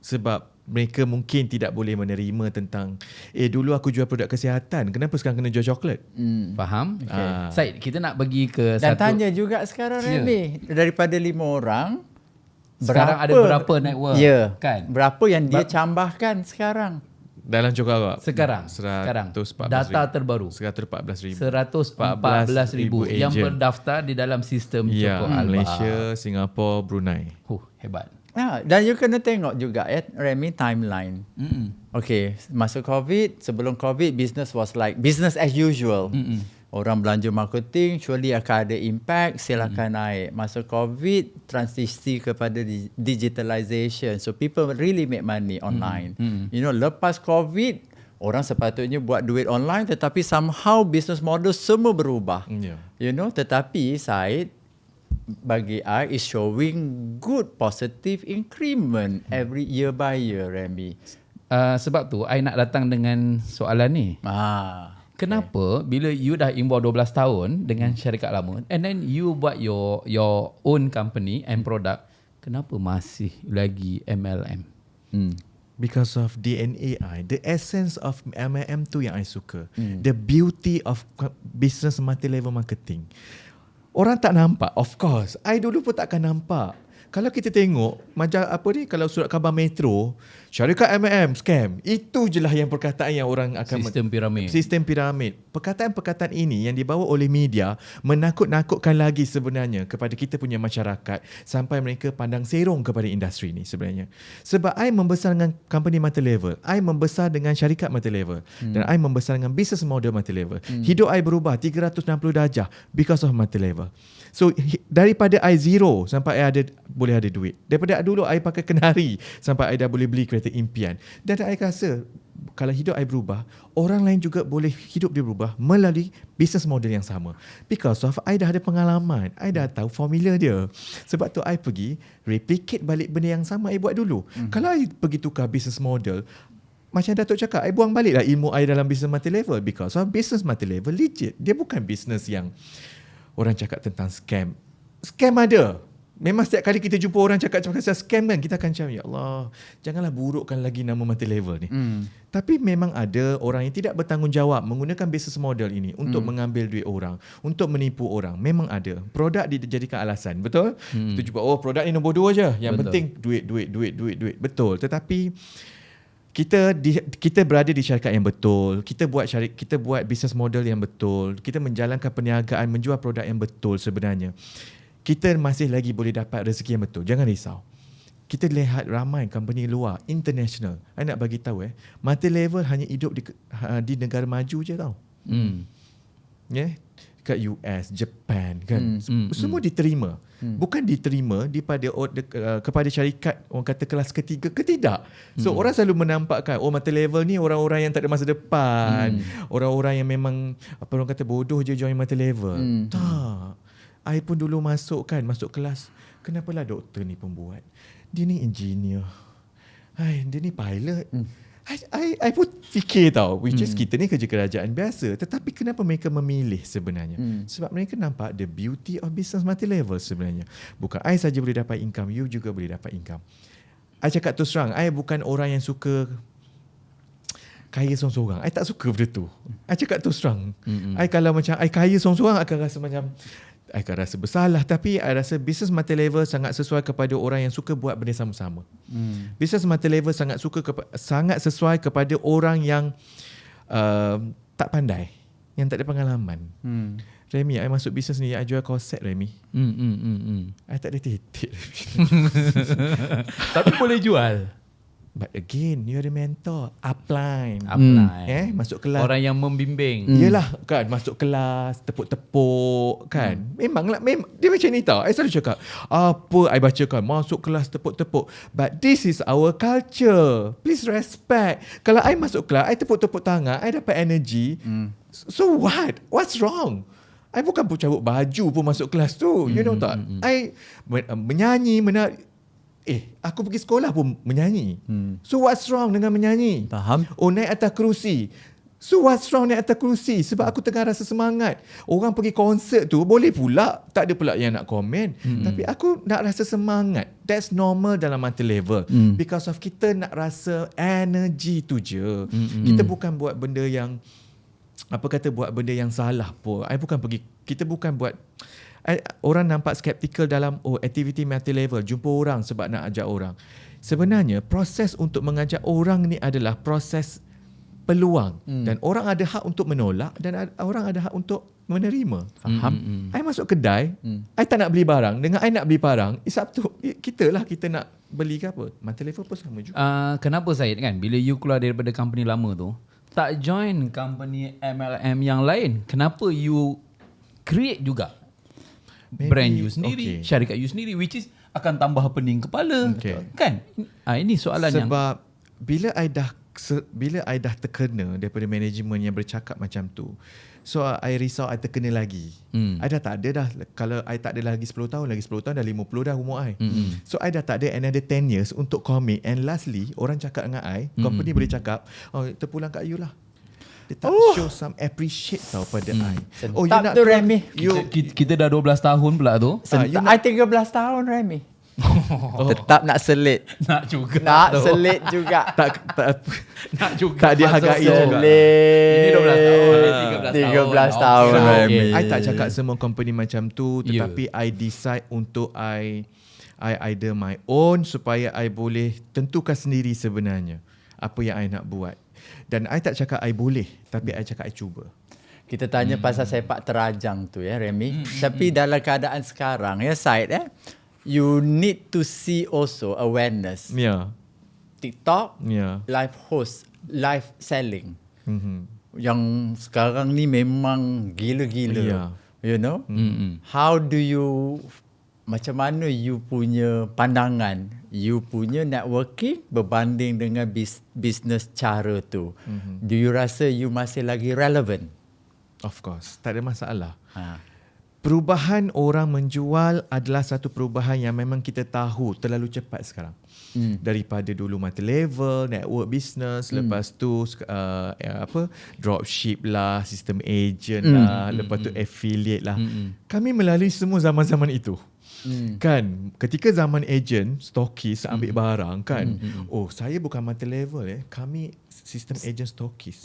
Sebab mereka mungkin tidak boleh menerima tentang dulu aku jual produk kesihatan, kenapa sekarang kena jual coklat? Faham? Syed, kita nak pergi ke dan tanya juga sekarang Remy, daripada 5 orang sekarang ada berapa network? Kan? Berapa yang dia cambahkan sekarang? Dalam Johor Awak sekarang 114,000 data terbaru 114,000 yang berdaftar di dalam sistem Johor Alba. Malaysia, Singapura, Brunei. Hebat. Dan you kena tengok juga Remy, timeline. Okay, masa COVID, sebelum COVID, business was like business as usual. Orang belanja marketing, surely akan ada impact, silakan naik. Masa COVID, transisi kepada digitalization. So people really make money online. You know, lepas COVID, orang sepatutnya buat duit online, tetapi somehow business model semua berubah. You know, tetapi Syed, bagi I is showing good positive increment every year by year, Remy. Sebab tu I nak datang dengan soalan ni. Kenapa bila you dah involve 12 tahun dengan syarikat lama, and then you buat your own company and product, kenapa masih lagi MLM? Because of DNA I, the essence of MLM tu yang I suka. The beauty of business multi-level marketing. Orang tak nampak, of course. I dulu pun takkan nampak. Kalau kita tengok kalau surat khabar Metro, syarikat MLM scam, itu je lah yang perkataan yang orang akan sistem piramid. Perkataan-perkataan ini yang dibawa oleh media menakut-nakutkan lagi sebenarnya kepada kita punya masyarakat, sampai mereka pandang serong kepada industri ni sebenarnya. Sebab I membesar dengan company multi-level, I membesar dengan syarikat multi-level, dan I membesar dengan business model multi-level. Hidup I berubah 360 darjah because of multi-level. So daripada I zero sampai I boleh ada duit. Daripada dulu I pakai kenari sampai I dah boleh beli kereta impian. Dan I rasa kalau hidup I berubah, orang lain juga boleh hidup dia berubah melalui business model yang sama. Because of I dah ada pengalaman, I dah tahu formula dia. Sebab tu I pergi replicate balik benda yang sama I buat dulu. Kalau I pergi tukar business model, macam Datuk cakap, I buang balik lah ilmu I dalam business multi-level. Because of business multi-level legit. Dia bukan business yang orang cakap tentang scam. Scam ada. Memang setiap kali kita jumpa orang cakap pasal scam kan, kita akan cakap, ya Allah, janganlah burukkan lagi nama multi-level ni. Tapi memang ada orang yang tidak bertanggungjawab menggunakan business model ini untuk mengambil duit orang, untuk menipu orang. Memang ada. Produk dijadikan alasan. Betul? Kita jumpa, produk ni nombor 2 je. Yang penting duit. Betul. Tetapi kita berada di syarikat yang betul, kita buat business model yang betul, kita menjalankan perniagaan, menjual produk yang betul sebenarnya, kita masih lagi boleh dapat rezeki yang betul. Jangan risau. Kita lihat ramai company luar, international. I nak bagi tahu multi-level hanya hidup di negara maju je tau. Kat US, Japan kan. Semua diterima. Bukan diterima kepada syarikat orang kata kelas ketiga ke tidak. So orang selalu menampakkan multi-level ni orang-orang yang tak ada masa depan, orang-orang yang memang orang kata bodoh je join multi-level. Tak. I pun dulu masuk kelas, kenapalah doktor ni pembuat? Dia ni engineer. Dia ni pilot. I pun fikir tau, which is kita ni kerja kerajaan biasa, tetapi kenapa mereka memilih sebenarnya? Sebab mereka nampak the beauty of business multi-level sebenarnya. Bukan I saja boleh dapat income, you juga boleh dapat income. I cakap terus terang, I bukan orang yang suka kaya seorang-seorang. I tak suka benda tu. I cakap terus terang. I kalau macam I kaya seorang-seorang, akan rasa macam I akan rasa bersalah. Tapi I rasa business multi-level sangat sesuai kepada orang yang suka buat benda sama-sama. Business multi-level sangat sesuai kepada orang yang tak pandai, yang tak ada pengalaman. Remy, I masuk bisnes ni, I jual korset, Remy. I tak ada titik. Tapi boleh jual. But again, you ada mentor. Upline. Masuk kelas. Orang yang membimbing. Yelah kan, masuk kelas, tepuk-tepuk kan. Memang dia macam ni tau. I selalu cakap, apa I bacakan, masuk kelas tepuk-tepuk. But this is our culture. Please respect. Kalau I masuk kelas, I tepuk-tepuk tangan, I dapat energy. So what? What's wrong? I bukan pun cabut baju pun masuk kelas tu. You know tak? I menyanyi, aku pergi sekolah pun menyanyi. So what's wrong dengan menyanyi? Faham. Oh, naik atas kerusi. So what's wrong naik atas kerusi? Sebab aku tengah rasa semangat. Orang pergi konsert tu boleh pula, tak ada pula yang nak komen. Tapi aku nak rasa semangat. That's normal dalam multi-level. Because of kita nak rasa energy tu je. Kita bukan buat benda yang buat benda yang salah pun. Kita bukan buat. Orang nampak skeptikal dalam aktiviti multi-level, jumpa orang sebab nak ajak orang. Sebenarnya proses untuk mengajak orang ni adalah proses peluang. Dan orang ada hak untuk menolak dan orang ada hak untuk menerima. Faham? I masuk kedai, I tak nak beli barang. Dengan I nak beli barang, it's up to kita lah, kita nak beli ke apa. Multi-level pun sama juga. Kenapa Syed kan, bila you keluar daripada company lama tu, tak join company MLM yang lain? Kenapa you create juga brand you sendiri, syarikat you sendiri, which is akan tambah pening kepala, kan? Ini soalan sebab bila I dah terkena daripada management yang bercakap macam tu, so I risau I terkena lagi. I dah tak ada dah. Kalau I tak ada lagi 10 tahun, dah 50 dah umur I. So I dah tak ada another 10 years untuk commit. And lastly, orang cakap dengan I, company boleh cakap, terpulang kat you lah. Dia tak show some appreciate tau pada I. You nak tu Remy. Kita dah 12 tahun pula tu. I 13 tahun Remy. Tetap nak selit. Nak juga. Nak selit juga. Nak juga. Tak dihargai juga. Ini 12 tahun. 13 tahun Remy. I tak cakap semua company macam tu, tetapi I decide untuk I either my own supaya I boleh tentukan sendiri sebenarnya apa yang I nak buat. Dan I tak cakap I boleh, tapi I cakap I cuba. Kita tanya pasal sepak terajang tu ya Remy. Tapi dalam keadaan sekarang ya Syed you need to see also awareness. TikTok, live host, live selling. Yang sekarang ni memang gila-gila. You know? How do you, macam mana you punya pandangan, you punya networking berbanding dengan business cara tu? Do you rasa you masih lagi relevant? Of course, tak ada masalah. Perubahan orang menjual adalah satu perubahan yang memang kita tahu terlalu cepat sekarang. Daripada dulu multi-level, network business, lepas tu dropship lah, sistem agent lah, lepas tu affiliate lah. Kami melalui semua zaman-zaman itu. Kan, ketika zaman agent, stokis ambil barang kan. Saya bukan multi-level kami sistem agent stokis.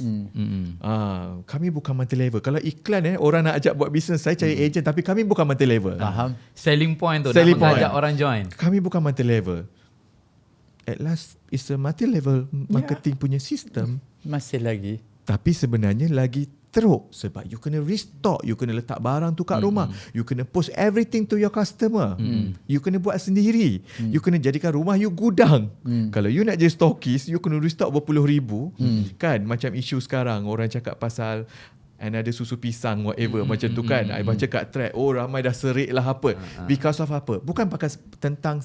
Kami bukan multi-level. Kalau iklan orang nak ajak buat bisnes, saya cari agent, tapi kami bukan multi-level. Faham. Selling point tu, nak mengajak orang join. Kami bukan multi-level. At last, it's a multi-level marketing punya sistem. Masih lagi. Tapi sebenarnya lagi teruk sebab you kena restock, you kena letak barang tu kat rumah, you kena post everything to your customer, you kena buat sendiri, you kena jadikan rumah you gudang. Kalau you nak jadi stokis, you kena restock berpuluh ribu. Kan macam isu sekarang orang cakap pasal ada susu pisang whatever macam tu kan. I baca kat thread, ramai dah serik lah apa. Because of apa? Bukan tentang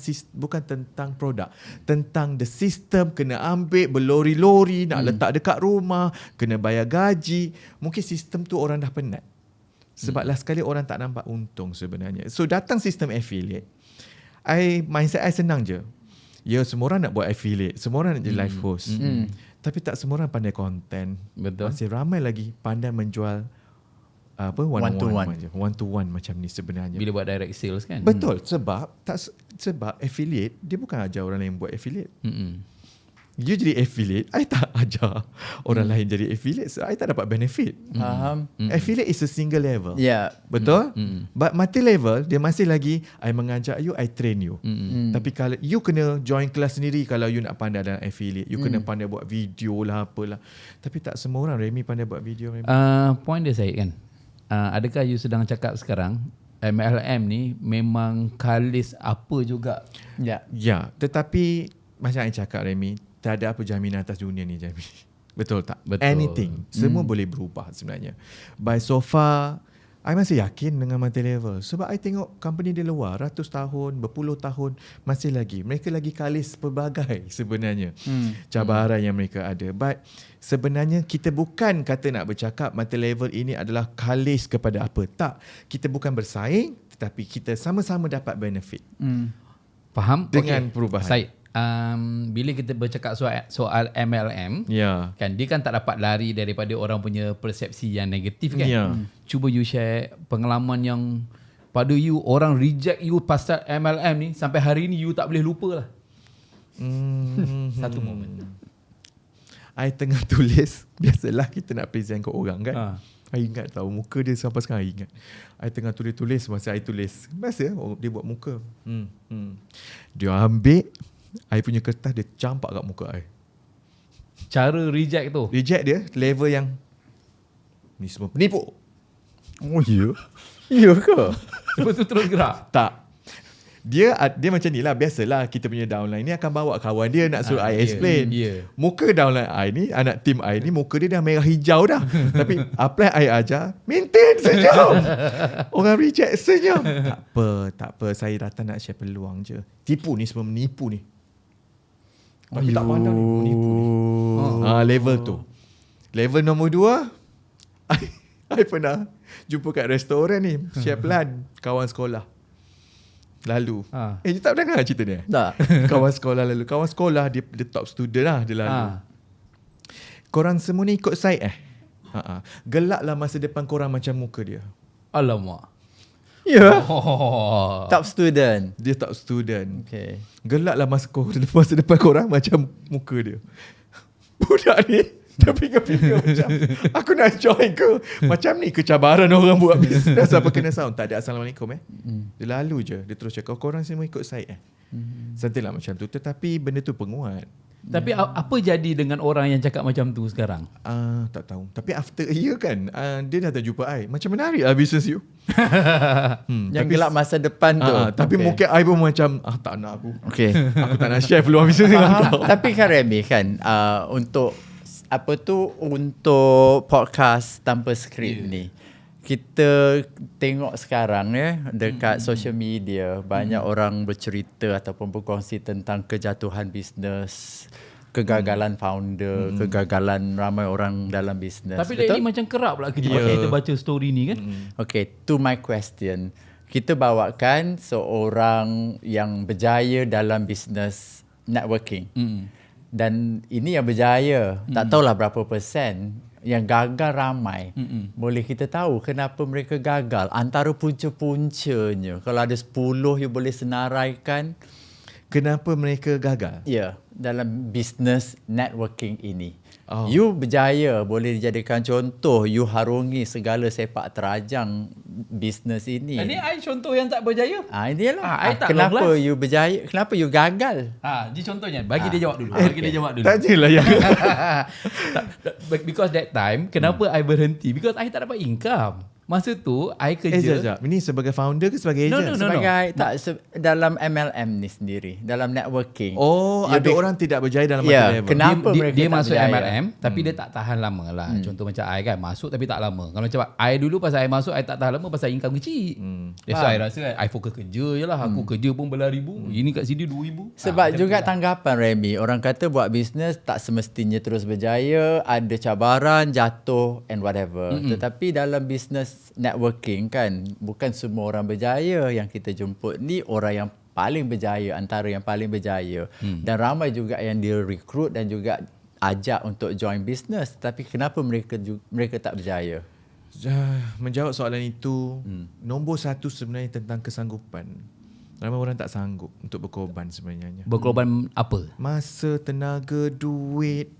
produk, tentang the system. Kena ambil berlori-lori nak letak dekat rumah, kena bayar gaji. Mungkin sistem tu orang dah penat. Sebab last kali orang tak nampak untung sebenarnya. So datang sistem affiliate, mindset I senang je. Semua orang nak buat affiliate, semua orang nak jadi live host. Tapi tak semua orang pandai content. Betul. Masih ramai lagi pandai menjual One to one. one to one macam ni sebenarnya. Bila buat direct sales kan. Betul, sebab affiliate dia bukan ajar orang lain buat affiliate. You jadi affiliate, I tak ajar orang lain jadi affiliate, so I tak dapat benefit. Faham? Affiliate is a single level. Ya. Betul? But multi level dia masih lagi I mengajak you, I train you. Tapi kalau you kena join kelas sendiri kalau you nak pandai dalam affiliate, you kena pandai buat video lah apalah. Tapi tak semua orang Remy pandai buat video. Point dia Syed kan. Adakah you sedang cakap sekarang MLM ni memang kalis apa juga? Ya. Ya, tetapi macam I cakap Remy, tak ada apa jaminan atas dunia ni Jami. Betul tak? Betul. Anything. Semua boleh berubah sebenarnya. By so far, I masih yakin dengan multi level. Sebab I tengok company di luar ratus tahun, berpuluh tahun masih lagi. Mereka lagi kalis pelbagai sebenarnya. Cabaran yang mereka ada. But sebenarnya kita bukan kata nak bercakap multi level ini adalah kalis kepada apa. Tak. Kita bukan bersaing tetapi kita sama-sama dapat benefit. Faham? Dengan perubahan. Syed, bila kita bercakap soal MLM, Ya. kan dia kan tak dapat lari daripada orang punya persepsi yang negatif kan. Ya. Cuba you share pengalaman yang pada you orang reject you pasal MLM ni sampai hari ni you tak boleh lupa lah. Satu momen. I tengah tulis, biasalah kita nak present ke orang kan. I ingat tahu muka dia sampai sekarang I ingat. I tengah tulis masa I tulis. Biasa dia buat muka. Dia ambil I punya kertas, dia campak kat muka I. Cara reject tu. Reject dia level yang ni semua penipu. Oh ya? Ya ke? Lepas tu terus gerak. Tak. Dia macam ni lah. Biasalah kita punya downline ni akan bawa kawan dia nak suruh I explain. Muka downline I ni, anak team I ni, muka dia dah merah hijau dah. Tapi apa yang I ajar, maintain senyum. Orang reject senyum. Tak apa. Saya datang nak share peluang je. Tipu ni semua menipu ni. Tapi tak pandang ni, menipu ni. Level tu. Level nombor 2, I pernah jumpa kat restoran ni, share plan kawan sekolah. Lalu you tak pernah dengar cerita ni? Tak. Kawan sekolah dia top student lah. Dia lalu korang semua ni ikut Syed gelaklah masa depan korang macam muka dia. Alamak. Ya. Oh. Top student. Dia top student. Okay. Gelaklah masa depan korang macam muka dia. Budak ni dia pinggir-pinggir macam aku nak join ke. Macam ni kecabaran orang buat bisnes apa kena sound. Tak ada Assalamualaikum Dia lalu je. Dia terus cakap korang semua ikut Syed Something lah macam tu. Tetapi benda tu penguat. Tapi apa jadi dengan orang yang cakap macam tu sekarang? Tak tahu. Tapi after a year kan dia datang jumpa I. Macam menarik lah business you. Yang gelap masa depan tu. Tapi mungkin I pun macam tak nak aku. Okay. Aku tak nak share peluang business dengan kau. Tapi kan Remy kan untuk untuk podcast tanpa skrip ni, kita tengok sekarang dekat social media banyak orang bercerita ataupun berkongsi tentang kejatuhan bisnes, kegagalan founder, kegagalan ramai orang dalam bisnes. Tapi lately macam kerap lah kita baca story ni kan. Okay, to my question, kita bawakan seorang yang berjaya dalam bisnes networking. Dan ini yang berjaya, tak tahulah berapa persen. Yang gagal ramai. Boleh kita tahu kenapa mereka gagal? Antara punca-puncanya, kalau ada 10 you boleh senaraikan. Kenapa mereka gagal? Ya, dalam bisnes networking ini. You berjaya, boleh dijadikan contoh. You harungi segala sepak terajang bisnes ini. Ini I contoh yang tak berjaya. Inilah. I tak kenapa you berjaya? Kenapa you gagal? Dia contohnya. Bagi dia jawab dulu. Bagi dia jawab dulu. Tanyalah yang Because that time, kenapa I berhenti? Because I tak dapat income. Masa tu, I kerja. Sekejap. Ini sebagai founder ke sebagai agent? Dalam MLM ni sendiri, dalam networking. Ada orang tidak berjaya dalam multi level. Kenapa dia tak masuk berjaya? MLM tapi dia tak tahan lama lah. Contoh macam I kan, masuk tapi tak lama. Kalau macam I dulu pasal I masuk, I tak tahan lama pasal income kecil. That's why I rasa I fokus kerja je lah. Aku kerja pun berlaribu. Ini kat sini 2,000. Sebab juga tanggapan Remy, orang kata buat bisnes tak semestinya terus berjaya, ada cabaran, jatuh and whatever. Tetapi dalam bisnes networking kan, bukan semua orang berjaya. Yang kita jemput ni orang yang paling berjaya, antara yang paling berjaya. Dan ramai juga yang dia recruit dan juga ajak untuk join business, tapi kenapa mereka tak berjaya? Menjawab soalan itu, nombor satu sebenarnya tentang kesanggupan. Ramai orang tak sanggup untuk berkorban sebenarnya. Berkorban apa? Masa, tenaga, duit.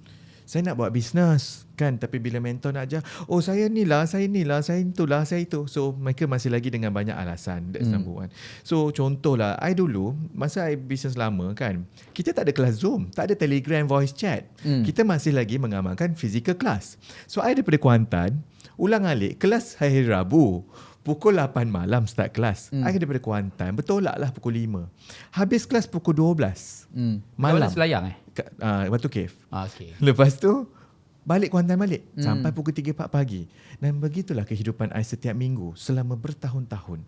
Saya nak buat bisnes kan, tapi bila mentor nak ajar, oh saya ni lah, saya itulah, saya itu. So mereka masih lagi dengan banyak alasan. That's number one. So contohlah, I dulu masa I bisnes lama kan, kita tak ada kelas Zoom, tak ada Telegram voice chat. Kita masih lagi mengamalkan physical class. So I daripada Kuantan ulang alik kelas hari Rabu. Pukul 8 malam start kelas. I daripada Kuantan bertolaklah pukul 5. Habis kelas pukul 12 malam. Kau Selayang Batu Cave. Okay. Lepas tu balik Kuantan balik sampai pukul 3-4 pagi. Dan begitulah kehidupan I setiap minggu selama bertahun-tahun.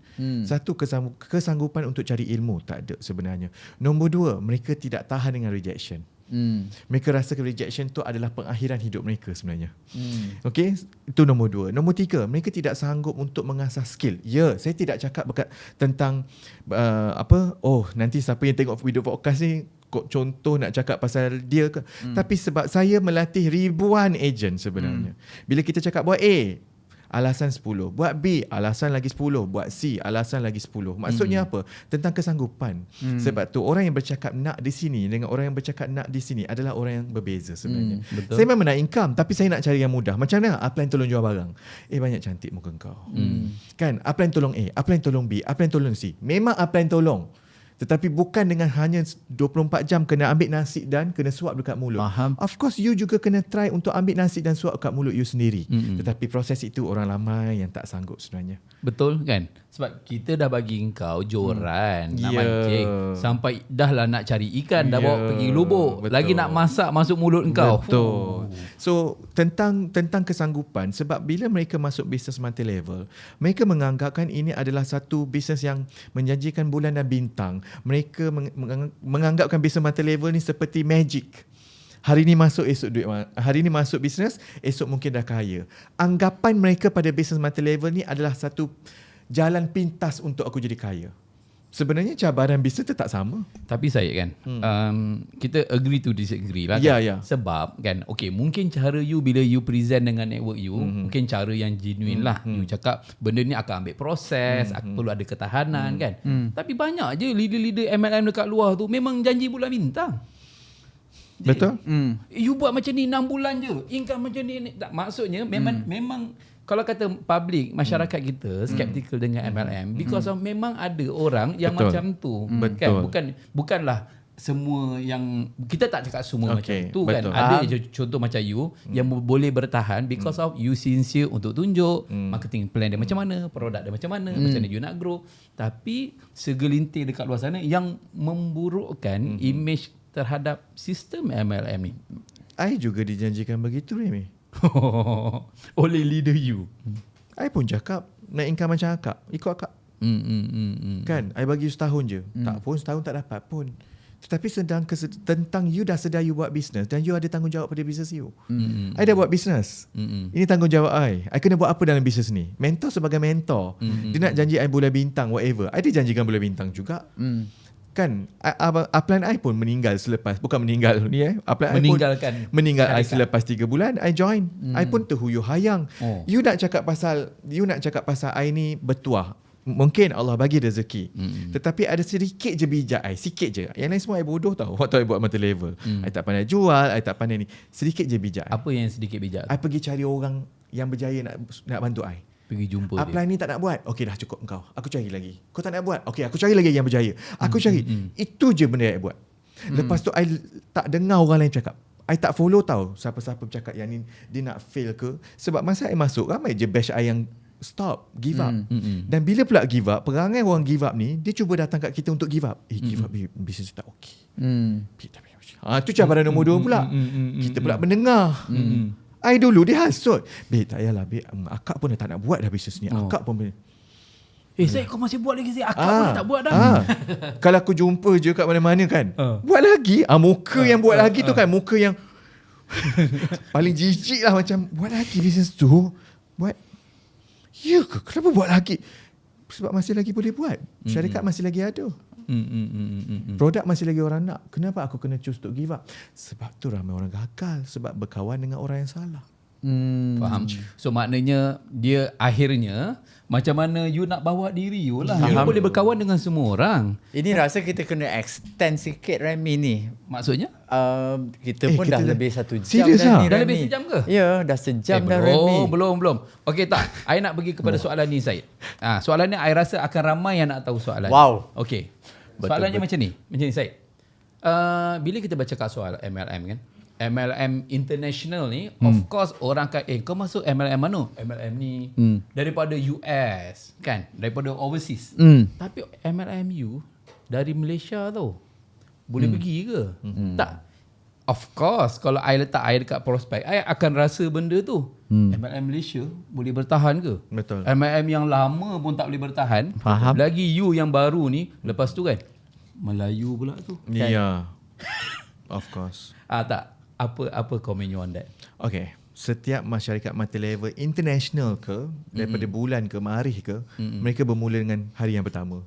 Satu, kesanggupan untuk cari ilmu tak ada sebenarnya. Nombor dua, mereka tidak tahan dengan rejection. Mereka rasa rejection tu adalah pengakhiran hidup mereka sebenarnya. Okay, itu nombor dua. Nombor tiga, mereka tidak sanggup untuk mengasah skill. Ya, saya tidak cakap tentang nanti siapa yang tengok video podcast ni contoh nak cakap pasal dia ke. Tapi sebab saya melatih ribuan ejen sebenarnya. Bila kita cakap buat A, alasan 10. Buat B, alasan lagi 10. Buat C, alasan lagi 10. Maksudnya apa? Tentang kesanggupan. Sebab tu orang yang bercakap nak di sini dengan orang yang bercakap nak di sini adalah orang yang berbeza sebenarnya. Saya memang nak income, tapi saya nak cari yang mudah. Macam mana? Upline tolong jual barang. Banyak cantik muka kau. Kan? Upline tolong A, upline tolong B, upline tolong C. Memang upline tolong. Tetapi bukan dengan hanya 24 jam kena ambil nasi dan kena suap dekat mulut. Faham. Of course you juga kena try untuk ambil nasi dan suap dekat mulut you sendiri. Tetapi proses itu orang ramai yang tak sanggup sebenarnya. Betul kan? Sebab kita dah bagi engkau joran nak Ya. mancing. Sampai dah lah nak cari ikan, dah bawa pergi lubuk. betul. Lagi nak masak masuk mulut engkau. Betul. So tentang kesanggupan, sebab bila mereka masuk bisnes multi level, mereka menganggapkan ini adalah satu bisnes yang menjanjikan bulan dan bintang. Mereka menganggapkan bisnes multi level ni seperti magic. Hari ni masuk, esok duit. Hari ni masuk bisnes, esok mungkin dah kaya. Anggapan mereka pada bisnes multi level ni adalah satu jalan pintas untuk aku jadi kaya. Sebenarnya cabaran bisnes tu tak sama. Tapi saya kan, kita agree to disagree lah kan. Ya, ya. Sebab kan, okay, mungkin cara you bila you present dengan network you, mungkin cara yang genuine lah. You cakap benda ni akan ambil proses, perlu ada ketahanan kan. Tapi banyak je leader-leader MLM dekat luar tu memang janji bulan bintang. Betul? You buat macam ni 6 bulan je, income macam ni. Tak, maksudnya memang kalau kata public, masyarakat kita skeptical dengan MLM because of memang ada orang yang Betul. macam tu. Betul. Kan? Bukanlah semua yang kita tak cakap semua macam tu kan. betul. Ada je contoh macam you yang boleh bertahan because of you sincere untuk tunjuk marketing plan dia macam mana, produk dia macam mana, macam mana you nak grow. Tapi segelintir dekat luar sana yang memburukkan image terhadap sistem MLM ni. I juga dijanjikan begitu, Remy. Oleh leader you. I pun cakap nak income macam akak, ikut akak. Kan, I bagi you setahun je. Tak pun setahun tak dapat pun. Tetapi tentang you dah sedar you buat bisnes dan you ada tanggungjawab pada bisnes you. I dah buat bisnes. Ini tanggungjawab I kena buat apa dalam bisnes ni. Mentor sebagai mentor. Dia nak janji I bulan bintang, whatever. I dijanjikan bulan bintang juga. Kan, upline I pun meninggal selepas, bukan meninggal ni upline Meninggalkan I pun meninggal I syarikat. selepas 3 bulan I join. I pun terhuyuh hayang. You nak cakap pasal I ni bertuah. Mungkin Allah bagi rezeki. Tetapi ada sedikit je bijak I, sikit je. Yang lain semua I bodoh tau waktu I buat multi level. I tak pandai jual, I tak pandai ni. Sedikit je bijak I. Apa yang sedikit bijak? I pergi cari orang yang berjaya nak bantu I. Pergi jumpa dia. Upline ni tak nak buat. Okey dah cukup engkau. Aku cari lagi. Kau tak nak buat. Okey aku cari lagi yang berjaya. Aku cari. Itu je benda yang I buat. Lepas tu I tak dengar orang lain cakap. I tak follow tau siapa-siapa bercakap yang ni dia nak fail ke. Sebab masa I masuk ramai je batch I yang stop, give up. Dan bila pula give up, perangai orang give up ni, dia cuba datang kat kita untuk give up. Give up, bisnes tak okey. Tu cabaran nombor 2 pula. Kita pula mendengar. I dulu dia hasut. Tak payahlah, akak pun dah tak nak buat dah bisnes ni. Akak pun Syed, kau masih buat lagi Syed? Akak pun dah tak buat dah. Kalau aku jumpa je kat mana-mana kan, buat lagi. Muka yang buat lagi tu kan, muka yang paling jijik lah, macam buat lagi bisnes tu. Buat. Ya ke? Kenapa buat lagi? Sebab masih lagi boleh buat. Syarikat masih lagi ada. Produk masih lagi orang nak. Kenapa aku kena choose untuk give up? Sebab tu ramai orang gagal. Sebab berkawan dengan orang yang salah. Faham. So maknanya dia akhirnya macam mana you nak bawa diri you lah. You boleh berkawan dengan semua orang. Ini rasa kita kena extend sikit Remy ni. Maksudnya? Kita pun dah lebih 1 jam Serius dah ah? ni, Dah Remy. lebih sejam ke? Ya, dah sejam dah Remy. Belum. Okey tak. I nak pergi kepada soalan ni Syed. Soalan ni I rasa akan ramai yang nak tahu soalan. Wow. Okey. Betul, Soalannya macam ni Syed. Bila kita bercakap soal MLM kan, MLM international ni, of course orang akan kau masuk MLM mana? MLM ni daripada US kan, daripada overseas. Tapi MLM you dari Malaysia tau. Boleh pergi ke? Tak. Of course kalau I letak I dekat prospek, I akan rasa benda tu. MLM Malaysia boleh bertahan ke? Betul. MLM yang lama pun tak boleh bertahan. Faham. Lagi you yang baru ni, lepas tu kan Melayu pula tu. Ya. Yeah. Of course. Tak. Apa komen you on that? Okay. Setiap masyarakat multi-level international ke, daripada bulan ke, marikh ke, mereka bermula dengan hari yang pertama.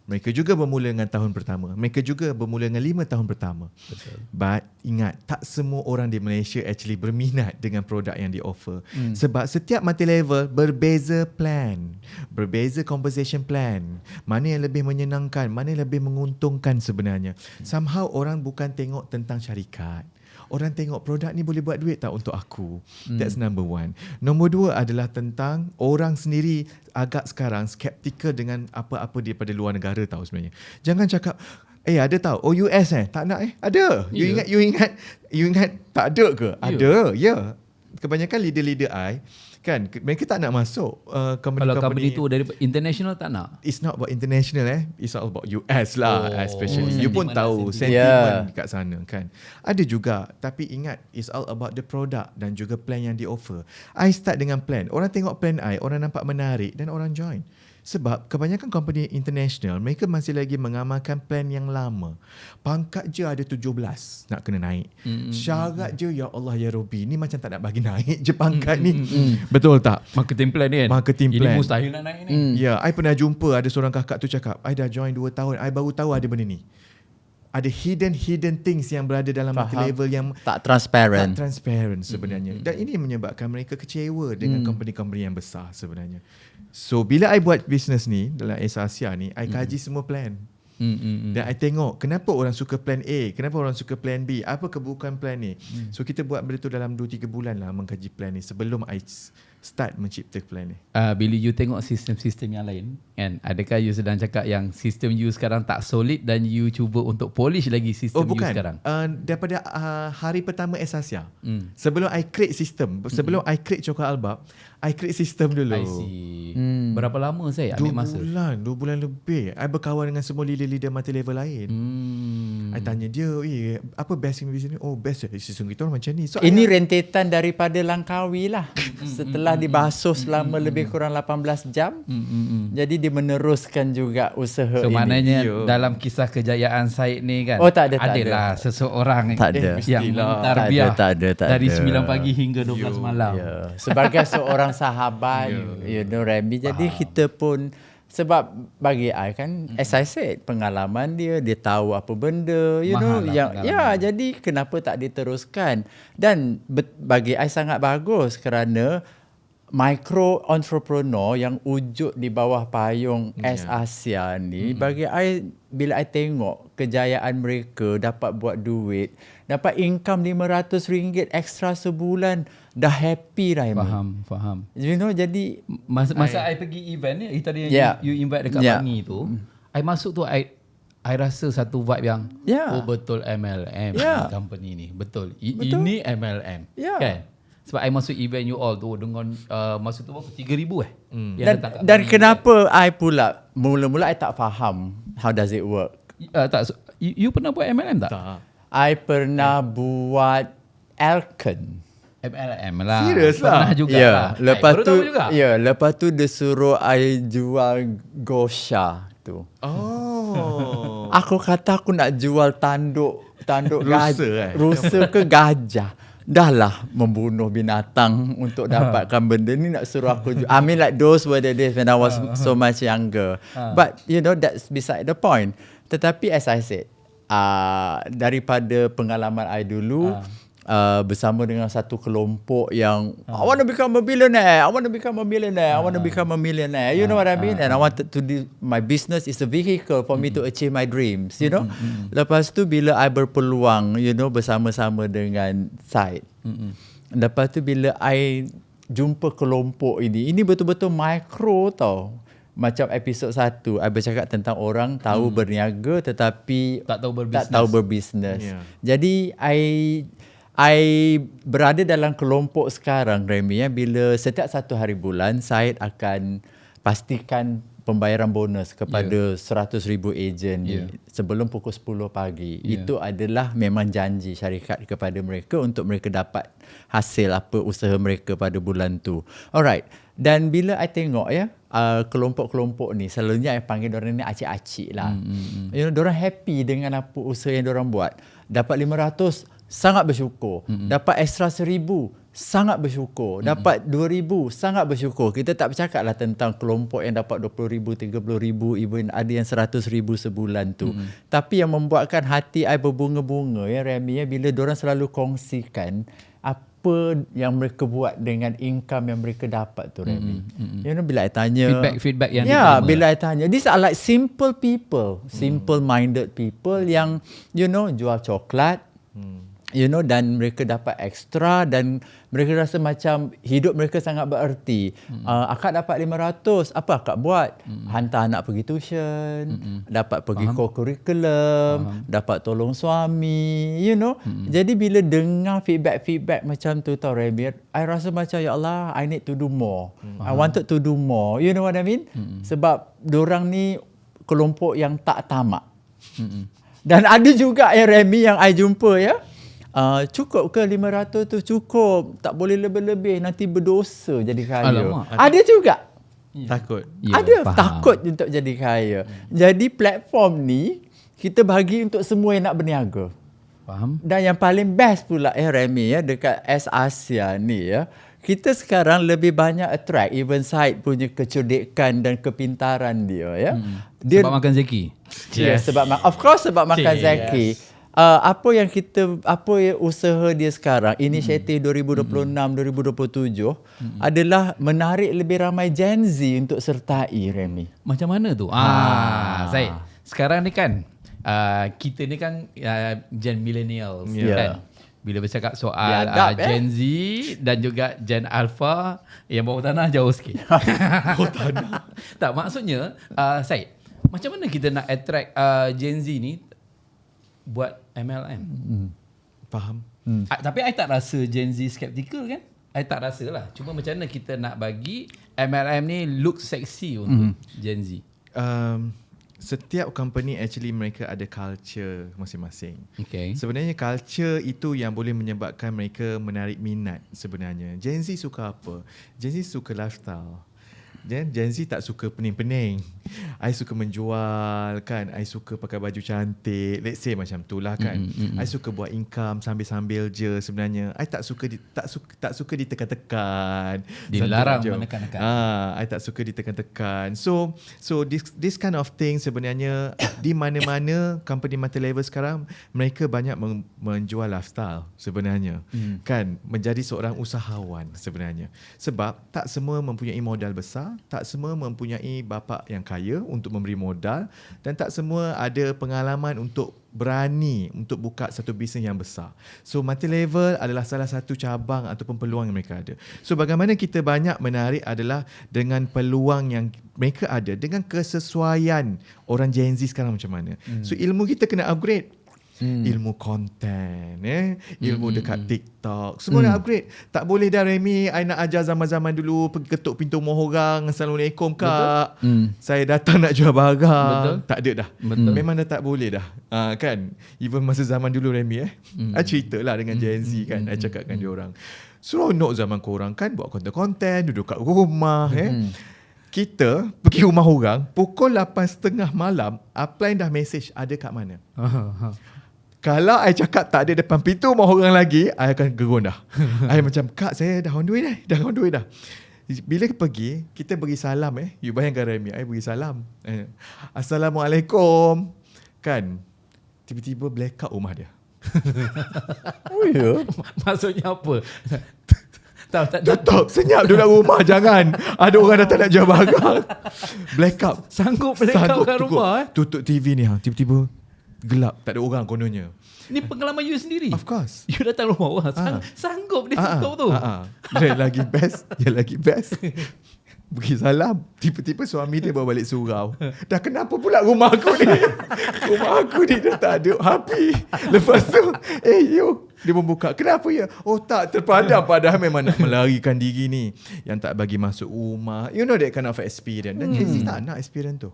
Mereka juga bermula dengan tahun pertama. Mereka juga bermula dengan 5 tahun pertama. Betul. But ingat, tak semua orang di Malaysia actually berminat dengan produk yang di-offer. Sebab setiap multi-level berbeza plan. Berbeza compensation plan. Mana yang lebih menyenangkan, mana yang lebih menguntungkan sebenarnya. Somehow orang bukan tengok tentang syarikat. Orang tengok produk ni boleh buat duit tak untuk aku. That's number one. Nombor 2 adalah tentang orang sendiri agak sekarang skeptikal dengan apa-apa daripada luar negara tahu sebenarnya. Jangan cakap ada tahu. Oh US tak nak ada. You ingat tak ada ke? Ada. Ya. Kebanyakan leader-leader kan mereka tak nak masuk Kalau company tu dari international tak nak. It's not about international it's all about US lah especially. You pun tahu sentiment. sentiment kat sana kan. Ada juga, tapi ingat it's all about the product dan juga plan yang di offer. I start dengan plan. Orang tengok plan orang nampak menarik dan orang join. Sebab kebanyakan company international mereka masih lagi mengamalkan plan yang lama. Pangkat je ada 17 nak kena naik. Syarat je ya Allah ya Rabbi, ni macam tak nak bagi naik je pangkat ni. Betul tak? Marketing plan ni kan. Marketing plan. Ini mustahil nak naik ni. Ya, I pernah jumpa ada seorang kakak tu cakap, I dah join 2 tahun, I baru tahu ada benda ni. Ada hidden things yang berada dalam multi-level yang tak transparent. Tak transparent sebenarnya. Dan ini menyebabkan mereka kecewa dengan company-company yang besar sebenarnya. So bila I buat business ni dalam Asia ni, I kaji semua plan. Dan I tengok kenapa orang suka plan A, kenapa orang suka plan B, apa keburukan plan ni. So kita buat benda tu dalam 2-3 bulan lah mengkaji plan ni sebelum I start mencipta plan ni. Bila you tengok sistem-sistem yang lain kan, adakah you sedang cakap yang sistem you sekarang tak solid dan you cuba untuk polish lagi sistem you sekarang? Daripada hari pertama Asia, sebelum I create sistem, sebelum I create Coklat Albab, I create sistem dulu. I see. Berapa lama saya ambil masa? 2 bulan lebih. I berkawan dengan semua leader-leader multi-level lain. I tanya dia, apa best in business ni? Oh best sistem kita orang macam ni. So ini rentetan daripada Langkawi lah. Setelah dibasuh selama lebih kurang 18 jam. Jadi dia meneruskan juga usaha so, ini. maknanya dalam kisah kejayaan Syed ni kan, Oh tak ada. adalah seseorang Tak ada. yang mentarbiah dari 9 pagi hingga 12 malam. Ya. Sebagai seorang sahabat, you know Remy. Jadi kita pun, sebab bagi I kan, as I said, pengalaman dia tahu apa benda, you know, yang jadi kenapa tak diteruskan. Dan bagi I sangat bagus kerana micro entrepreneur yang wujud di bawah payung Asia ni, bagi I, bila I tengok kejayaan mereka dapat buat duit, dapat income RM500 ekstra sebulan, dah happy Remy. Faham. You know, jadi masa I pergi event ni, tadi yang you invite dekat Bangi tu, I masuk tu, I rasa satu vibe yang oh betul MLM company ni. Betul. Ini MLM. Kan? Sebab I masuk event you all tu dengan masa tu berapa? 3,000 Dan kenapa I pula mula-mula I tak faham how does it work. You pernah buat MLM tak? Tak. I pernah buat Alcon. MLM lah. Serius lah? Pernah juga lah. Lepas tu dia suruh I jual Gosha tu. Aku kata aku nak jual tanduk rusa ke gajah. Dah lah membunuh binatang untuk dapatkan benda ni, nak suruh aku jual. I mean like those were the days when I was so much younger. But you know, that's beside the point. Tetapi as I said, daripada pengalaman I dulu, bersama dengan satu kelompok yang I want to become a billionaire, I want to become a millionaire, I want to become a millionaire. You know what I mean? And I wanted to do, my business is a vehicle for me to achieve my dreams, you know. Lepas tu bila I berpeluang, you know, bersama-sama dengan Syed. Lepas tu bila I jumpa kelompok ini betul-betul mikro tau. Macam episod 1, I bercakap tentang orang tahu berniaga tetapi Tak tahu berbisnes. Yeah. Jadi I berada dalam kelompok sekarang, Remy, bila setiap 1 hari bulan Syed akan pastikan pembayaran bonus kepada 100,000 ejen sebelum pukul 10 pagi. Itu adalah memang janji syarikat kepada mereka untuk mereka dapat hasil apa usaha mereka pada bulan tu. Alright. Dan bila I tengok kelompok-kelompok ni, selalunya I panggil diorang ni acik-acik lah. You know, diorang happy dengan apa usaha yang diorang buat. Dapat 500, sangat bersyukur. Dapat extra 1,000, sangat bersyukur. Dapat 2,000, sangat bersyukur. Kita tak bercakap lah tentang kelompok yang dapat 20,000, 30,000, even ada yang 100,000 sebulan tu. Tapi yang membuatkan hati I berbunga-bunga, Remy, bila diorang selalu kongsikan apa yang mereka buat dengan income yang mereka dapat tu, Remy. You know, bila I tanya feedback yang bila I tanya, these are like simple people, simple-minded people yang, you know, jual coklat, you know, dan mereka dapat ekstra dan mereka rasa macam hidup mereka sangat bererti. Akak dapat 500, apa akak buat? Hantar anak pergi tuition, dapat pergi co-curriculum, dapat tolong suami, you know. Jadi bila dengar feedback macam tu tau, Remy, I rasa macam ya Allah, I need to do more. I wanted to do more. You know what I mean? Sebab dorang ni kelompok yang tak tamak. Dan ada juga Remy yang I jumpa cukup ke 500 tu? Cukup, tak boleh lebih-lebih, nanti berdosa jadi kaya. Alamak. Ada juga Takut. ada takut untuk jadi kaya. Jadi platform ni kita bagi untuk semua yang nak berniaga. Faham? Dan yang paling best pula Remy, dekat S-Asia ni, kita sekarang lebih banyak attract even Syed punya kecerdikan dan kepintaran dia. Dia Sebab makan Zeki. sebab of course sebab makan Zaki. Apa yang usaha dia sekarang, inisiatif 2026 2027 adalah menarik lebih ramai Gen Z untuk sertai, Remy. Macam mana tu? Zaid, sekarang ni kan kita ni kan Gen Millennials kan. Bila bercakap soal Gen Z dan juga Gen Alpha, yang bawah tanah jauh sikit. Bawah tanah. Tak, maksudnya Syed, macam mana kita nak attract Gen Z ni buat MLM? Faham. Tapi I tak rasa Gen Z skeptical kan? I tak rasa lah. Cuma macam mana kita nak bagi MLM ni look sexy untuk Gen Z? Setiap company actually mereka ada culture masing-masing. Okay. Sebenarnya culture itu yang boleh menyebabkan mereka menarik minat sebenarnya. Gen Z suka apa? Gen Z suka lifestyle. Gen Z tak suka pening-pening. I suka menjual kan, I suka pakai baju cantik, let's say macam tu lah kan. I suka buat income sambil-sambil je sebenarnya. I tak suka tak suka ditekan-tekan. Dilarang menekan-nekan. I tak suka ditekan-tekan. So this kind of thing sebenarnya di mana-mana company multi-level sekarang mereka banyak menjual lifestyle sebenarnya. Kan, menjadi seorang usahawan sebenarnya. Sebab tak semua mempunyai modal besar, tak semua mempunyai bapa yang kaya untuk memberi modal, dan tak semua ada pengalaman untuk berani untuk buka satu bisnes yang besar. So multi-level adalah salah satu cabang ataupun peluang yang mereka ada. So bagaimana kita banyak menarik adalah dengan peluang yang mereka ada, dengan kesesuaian orang Gen Z sekarang macam mana. So ilmu kita kena upgrade. Ilmu konten, ilmu dekat TikTok, semua nak upgrade. Tak boleh dah, Remy, I nak ajar zaman-zaman dulu pergi ketuk pintu rumah orang, Assalamualaikum kak, saya datang nak jual barang. Tak ada dah. Memang dah tak boleh dah. Kan, even masa zaman dulu, Remy, I cerita lah dengan Gen Z kan, I cakap dengan dia orang, seronok zaman korang kan buat konten-konten, duduk kat rumah. Kita pergi rumah orang pukul 8.30 malam, upline dah message ada kat mana. Kalau I cakap tak ada depan pintu rumah orang lagi, I akan gerun dah. I macam, kak saya dah on the way dah. Bila pergi, kita beri salam. You bayangkan, Remy, I beri salam. Assalamualaikum. kan, tiba-tiba blackout rumah dia. Oh ya. Maksudnya apa? tak. Tutup, senyap duduk rumah, jangan. Ada orang datang nak jual barang. Blackout. Sanggup blackout kat rumah Tutup TV ni, tiba-tiba gelap, tak ada orang kononnya. Ni pengalaman you sendiri. Of course. You datang rumah orang, sanggup dia tutup tu. Dia lagi best. Pergi salam, tiba-tiba suami dia bawa balik surau. Dah kenapa pula rumah aku ni? Rumah aku ni dah tak ada api. Lepas tu, you, dia membuka. Kenapa ya? Oh tak, terpadam, padahal memang nak melarikan diri ni. Yang tak bagi masuk rumah. You know that kind of experience. Dan Gen Z tak nak experience tu.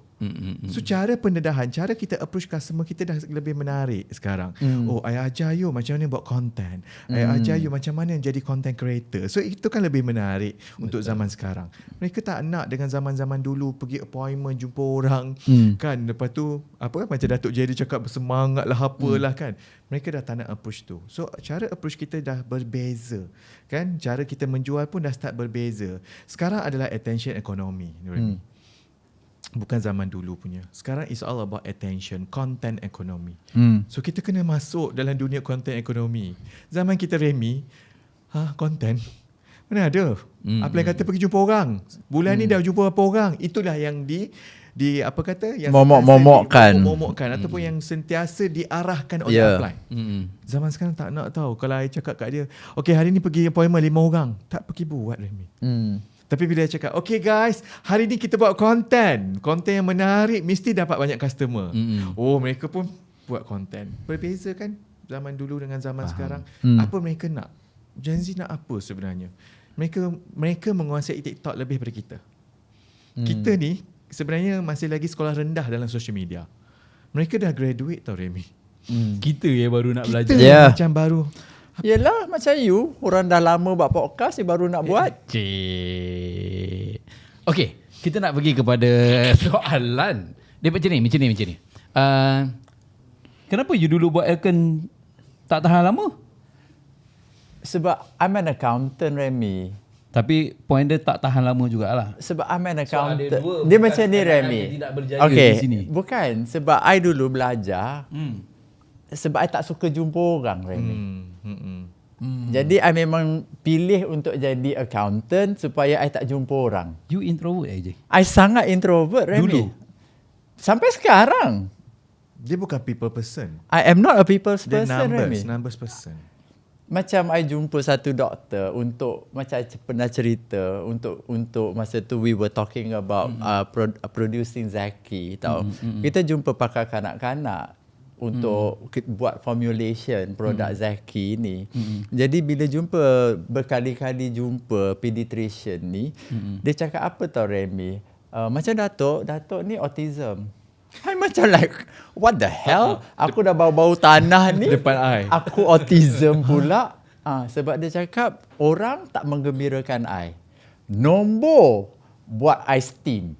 So cara pendedahan, cara kita approach customer kita dah lebih menarik sekarang. Oh, I ajar you macam mana buat content. I ajar you macam mana jadi content creator. So itu kan lebih menarik untuk zaman sekarang. Mereka tak nak dengan zaman-zaman dulu pergi appointment jumpa orang kan, lepas tu apa macam Datuk Jerry cakap bersemangat lah apalah kan. Mereka dah tak nak approach tu. So cara approach kita dah berbeza kan, cara kita menjual pun dah start berbeza. Sekarang adalah attention economy. Bukan zaman dulu punya. Sekarang it's all about attention, content economy. So kita kena masuk dalam dunia content economy. Zaman kita Remy, content mana ada? Apa yang kata pergi jumpa orang. Bulan ni dah jumpa berapa orang. Itulah yang di apa kata, yang momokkan ataupun yang sentiasa diarahkan oleh upline. Zaman sekarang tak nak tahu. Kalau I cakap kat dia, okay hari ni pergi appointment 5 orang, tak pergi buat Remy. Tapi bila dia cakap, okay guys, hari ni kita buat konten yang menarik, mesti dapat banyak customer. Oh, mereka pun buat konten. Berbeza kan zaman dulu dengan zaman sekarang. Apa mereka nak? Gen Z nak apa sebenarnya? Mereka menguasai TikTok lebih daripada kita. Kita ni sebenarnya masih lagi sekolah rendah dalam social media. Mereka dah graduate tau Remy. Kita yang baru nak belajar. Kita macam baru. Yelah macam you, orang dah lama buat podcast, dia baru nak buat. Okay, kita nak pergi kepada soalan. Dia macam ni. Kenapa you dulu buat aircon tak tahan lama? Sebab I'm an accountant, Remy. Tapi point dia tak tahan lama jugalah. Sebab I'm an accountant. So, dia macam ni, Remy. Okay, di sini. Bukan. Sebab I dulu belajar. Sebab I tak suka jumpa orang, Remy. Jadi I memang pilih untuk jadi accountant supaya I tak jumpa orang. You introvert aja. I sangat introvert, Remy. Dulu? Sampai sekarang. Dia bukan people person. I am not a people's Dia person, Remy. numbers person. Macam I jumpa satu doktor untuk, macam I pernah cerita, untuk masa tu we were talking about producing Zaki, tahu. Kita jumpa pakar kanak-kanak untuk buat formulation produk Zaki ni. Jadi bila berkali-kali jumpa pediatrician ni, dia cakap apa tau Remy? Macam Datuk ni autism. I macam like, what the hell? Aku dah bau-bau tanah ni. Depan I. Aku autism pula. Sebab dia cakap, orang tak menggembirakan I. Nombor buat I steam.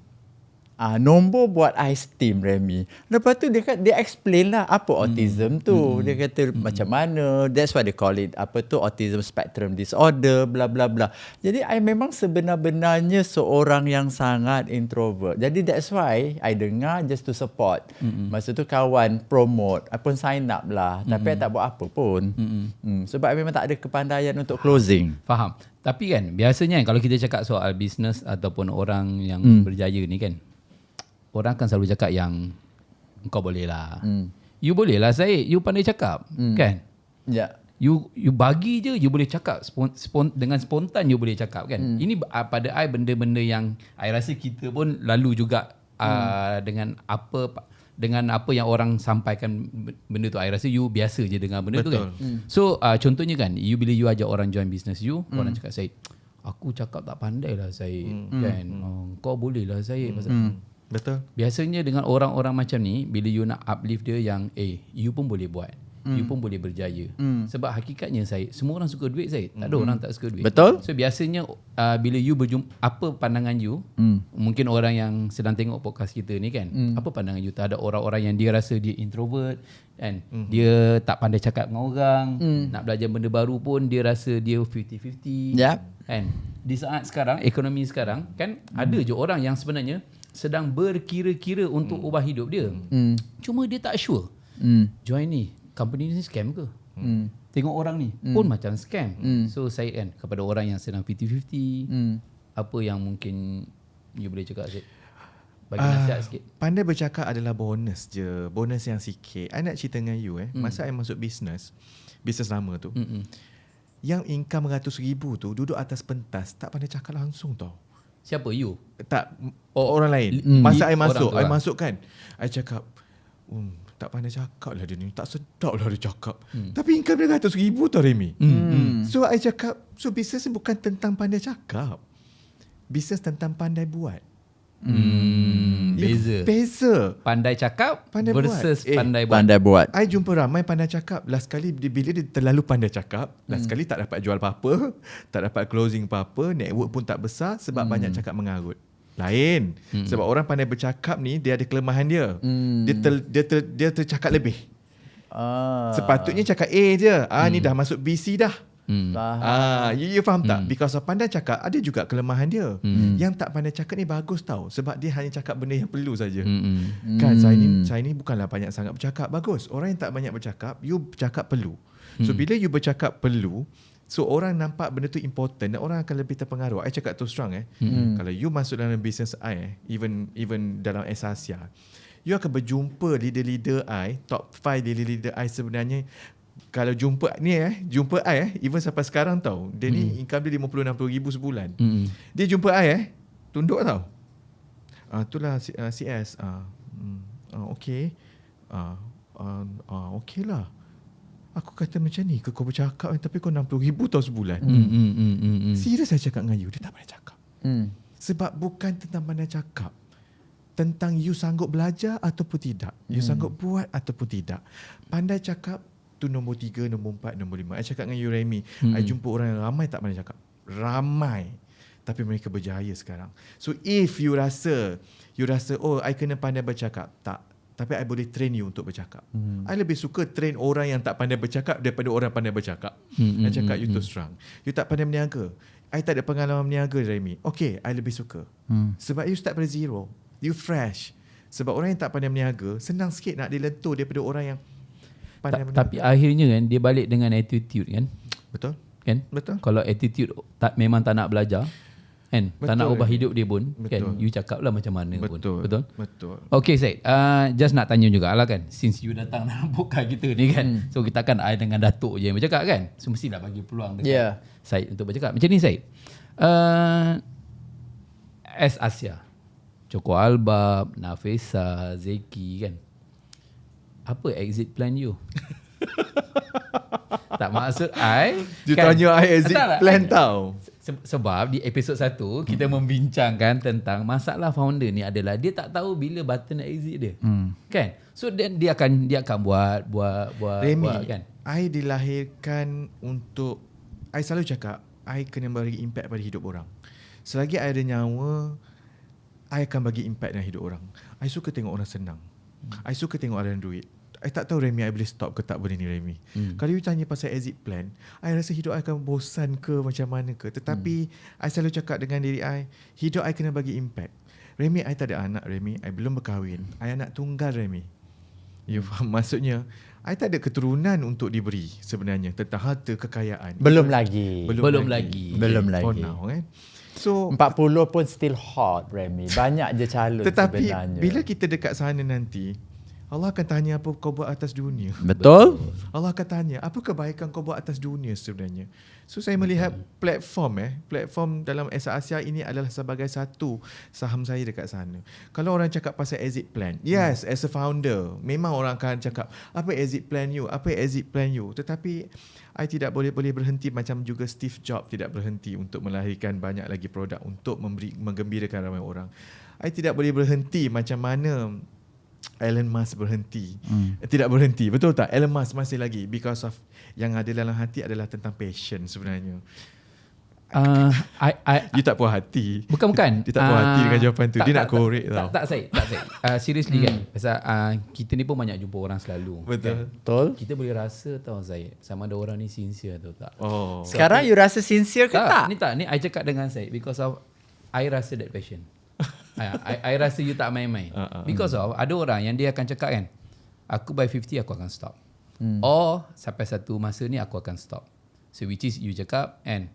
Nombor buat I steam, Remy. Lepas tu dia explain lah apa autism tu. Dia kata macam mana. That's why they call it autism spectrum disorder, bla bla bla. Jadi I memang sebenar-benarnya seorang yang sangat introvert. Jadi that's why I dengar just to support. Masa tu kawan promote, I pun sign up lah. Tapi I tak buat apa pun. Sebab I memang tak ada kepandaian untuk closing. Faham. Tapi kan biasanya kalau kita cakap soal bisnes ataupun orang yang berjaya ni kan, orang akan selalu cakap yang kau boleh lah. You boleh lah Syed. You pandai cakap. Kan? Ya. You bagi je, you boleh cakap. Dengan spontan you boleh cakap kan. Ini pada I benda-benda yang I rasa kita pun lalu juga dengan apa yang orang sampaikan benda tu. I rasa you biasa je dengan benda. Betul. Tu kan. So contohnya kan, bila you ajak orang join business you, orang cakap Syed, aku cakap tak pandai lah Syed. Kan? Kau boleh lah Syed. Betul. Biasanya dengan orang-orang macam ni, bila you nak uplift dia yang you pun boleh buat. You pun boleh berjaya. Sebab hakikatnya Syed, semua orang suka duit Syed. Tak ada orang tak suka duit. Betul. So biasanya bila you berjumpa, apa pandangan you? Mungkin orang yang sedang tengok podcast kita ni kan, apa pandangan you terhadap orang-orang yang dia rasa dia introvert kan? Dia tak pandai cakap dengan orang, nak belajar benda baru pun dia rasa dia 50-50. Yep. Kan? Di saat sekarang, ekonomi sekarang kan, ada je orang yang sebenarnya sedang berkira-kira untuk ubah hidup dia. Cuma dia tak sure. Join ni, company ni scam ke? Tengok orang ni pun macam scam. So Syed kan, kepada orang yang sedang 50-50, apa yang mungkin you boleh cakap Syed? Bagi nasihat sikit. Pandai bercakap adalah bonus je. Bonus yang sikit. I nak cerita dengan you masa I masuk bisnes lama tu, yang income RM100,000 tu duduk atas pentas, tak pandai cakap langsung tau. Siapa you? Tak, orang lain. Masa I masuk, orang tu I masuk kan, I cakap, tak pandai cakap lah dia ni, tak sedap lah dia cakap. Tapi income dia RM100,000 tau Remy. So I cakap, so business bukan tentang pandai cakap, business tentang pandai buat. Beza. Pandai cakap Pandai versus buat. pandai buat. Pandai buat. I jumpa ramai pandai cakap. Last kali bila dia terlalu pandai cakap, last kali tak dapat jual apa-apa, tak dapat closing apa-apa, network pun tak besar sebab banyak cakap mengarut. Lain. Sebab orang pandai bercakap ni, dia ada kelemahan dia. Dia tercakap lebih. Sepatutnya cakap A je. Ni dah masuk BC dah. You faham tak? Because of pandai cakap, ada juga kelemahan dia. Yang tak pandai cakap ni bagus tau, sebab dia hanya cakap benda yang perlu saja. Kan saya ni bukanlah banyak sangat bercakap. Bagus. Orang yang tak banyak bercakap, you bercakap perlu. So bila you bercakap perlu, so orang nampak benda tu important dan orang akan lebih terpengaruh. I cakap terus terang kalau you masuk dalam business I, even dalam Asasia, you akan berjumpa leader-leader I, top 5 leader-leader I sebenarnya. Kalau jumpa ni jumpa I even sampai sekarang tau, dia ni income dia 50-60 ribu sebulan. Dia jumpa I tunduk tau. Itulah CS. Okay. Okay lah. Aku kata macam ni ke kau bercakap tapi kau 60 ribu tau sebulan. Serius saya cakap dengan you, dia tak pandai cakap. Sebab bukan tentang pandai cakap, tentang you sanggup belajar ataupun tidak, you sanggup buat ataupun tidak. Pandai cakap tu nombor 3, nombor 4, nombor 5. I cakap dengan you Remy, I jumpa orang yang ramai tak pandai cakap. Ramai. Tapi mereka berjaya sekarang. So if you rasa I kena pandai bercakap, tak. Tapi I boleh train you untuk bercakap. I lebih suka train orang yang tak pandai bercakap daripada orang pandai bercakap. I cakap you terus terang. You tak pandai berniaga, I tak ada pengalaman berniaga Remy. Okay, I lebih suka. Sebab you start dari zero. You fresh. Sebab orang yang tak pandai berniaga, senang sikit nak dilentur daripada orang yang tapi akhirnya kan dia balik dengan attitude kan. Betul. Kan? Betul. Kalau attitude memang tak nak belajar kan, betul, tak nak ubah hidup dia pun, betul, kan, you cakap lah macam mana betul, pun. Betul. Okay Syed, just nak tanya jugalah kan, since you datang dalam podcast kita ni kan, so kita kan I dengan Datuk je yang bercakap kan, so mestilah bagi peluang dekat Syed untuk bercakap. Macam ni Syed, as Asia, Joko Albab, Nafisa, Zeki kan, apa exit plan you? Tak maksud Dia kan, tanya I exit plan tau. Sebab di episod 1 kita membincangkan tentang masalah founder ni adalah dia tak tahu bila button nak exit dia. Kan? So then dia akan buat Remy, buat kan. I dilahirkan untuk, I selalu cakap I kena bagi impact pada hidup orang. Selagi I ada nyawa, I akan bagi impact dalam hidup orang. I suka tengok orang senang. I suka tengok ada duit. I tak tahu Remy, I boleh stop ke tak boleh ni Remy. Kalau you tanya pasal exit plan, I rasa hidup I akan bosan ke macam mana ke. Tetapi I selalu cakap dengan diri I, hidup I kena bagi impact. Remy, I tak ada anak Remy, I belum berkahwin. I anak tunggal Remy. You faham? Maksudnya I tak ada keturunan untuk diberi sebenarnya tentang harta kekayaan. Belum lagi. Belum lagi. For now kan. So 40 pun still hot Remy. Banyak je calon tetapi sebenarnya. bila kita dekat sana nanti, Allah akan tanya apa kau buat atas dunia. Betul? Allah akan tanya apa kebaikan kau buat atas dunia sebenarnya. So saya melihat platform dalam Asia ini adalah sebagai satu saham saya dekat sana. Kalau orang cakap pasal exit plan, yes, as a founder, memang orang akan cakap apa exit plan you, apa exit plan you. Tetapi I tidak boleh berhenti macam juga Steve Jobs tidak berhenti untuk melahirkan banyak lagi produk untuk menggembirakan ramai orang. I tidak boleh berhenti macam mana Elon Musk berhenti. Tidak berhenti, betul tak? Elon Musk masih lagi because of yang ada dalam hati adalah tentang passion sebenarnya. You tak puas hati. Bukan. Dia tak puas hati dengan jawapan tu. Dia nak korek tau. Tak Syed. Seriously kan. Pasal kita ni pun banyak jumpa orang selalu. Betul. Kan? Betul. Kita boleh rasa tau Syed, sama ada orang ni sincere atau tak. Oh. Sekarang you rasa sincere ke tak? Ni I cakap dengan Syed because of I rasa that passion. I rasa you tak main-main. Because of ada orang yang dia akan cakap kan, aku by 50 aku akan stop. Or sampai satu masa ni aku akan stop. So which is you cakap and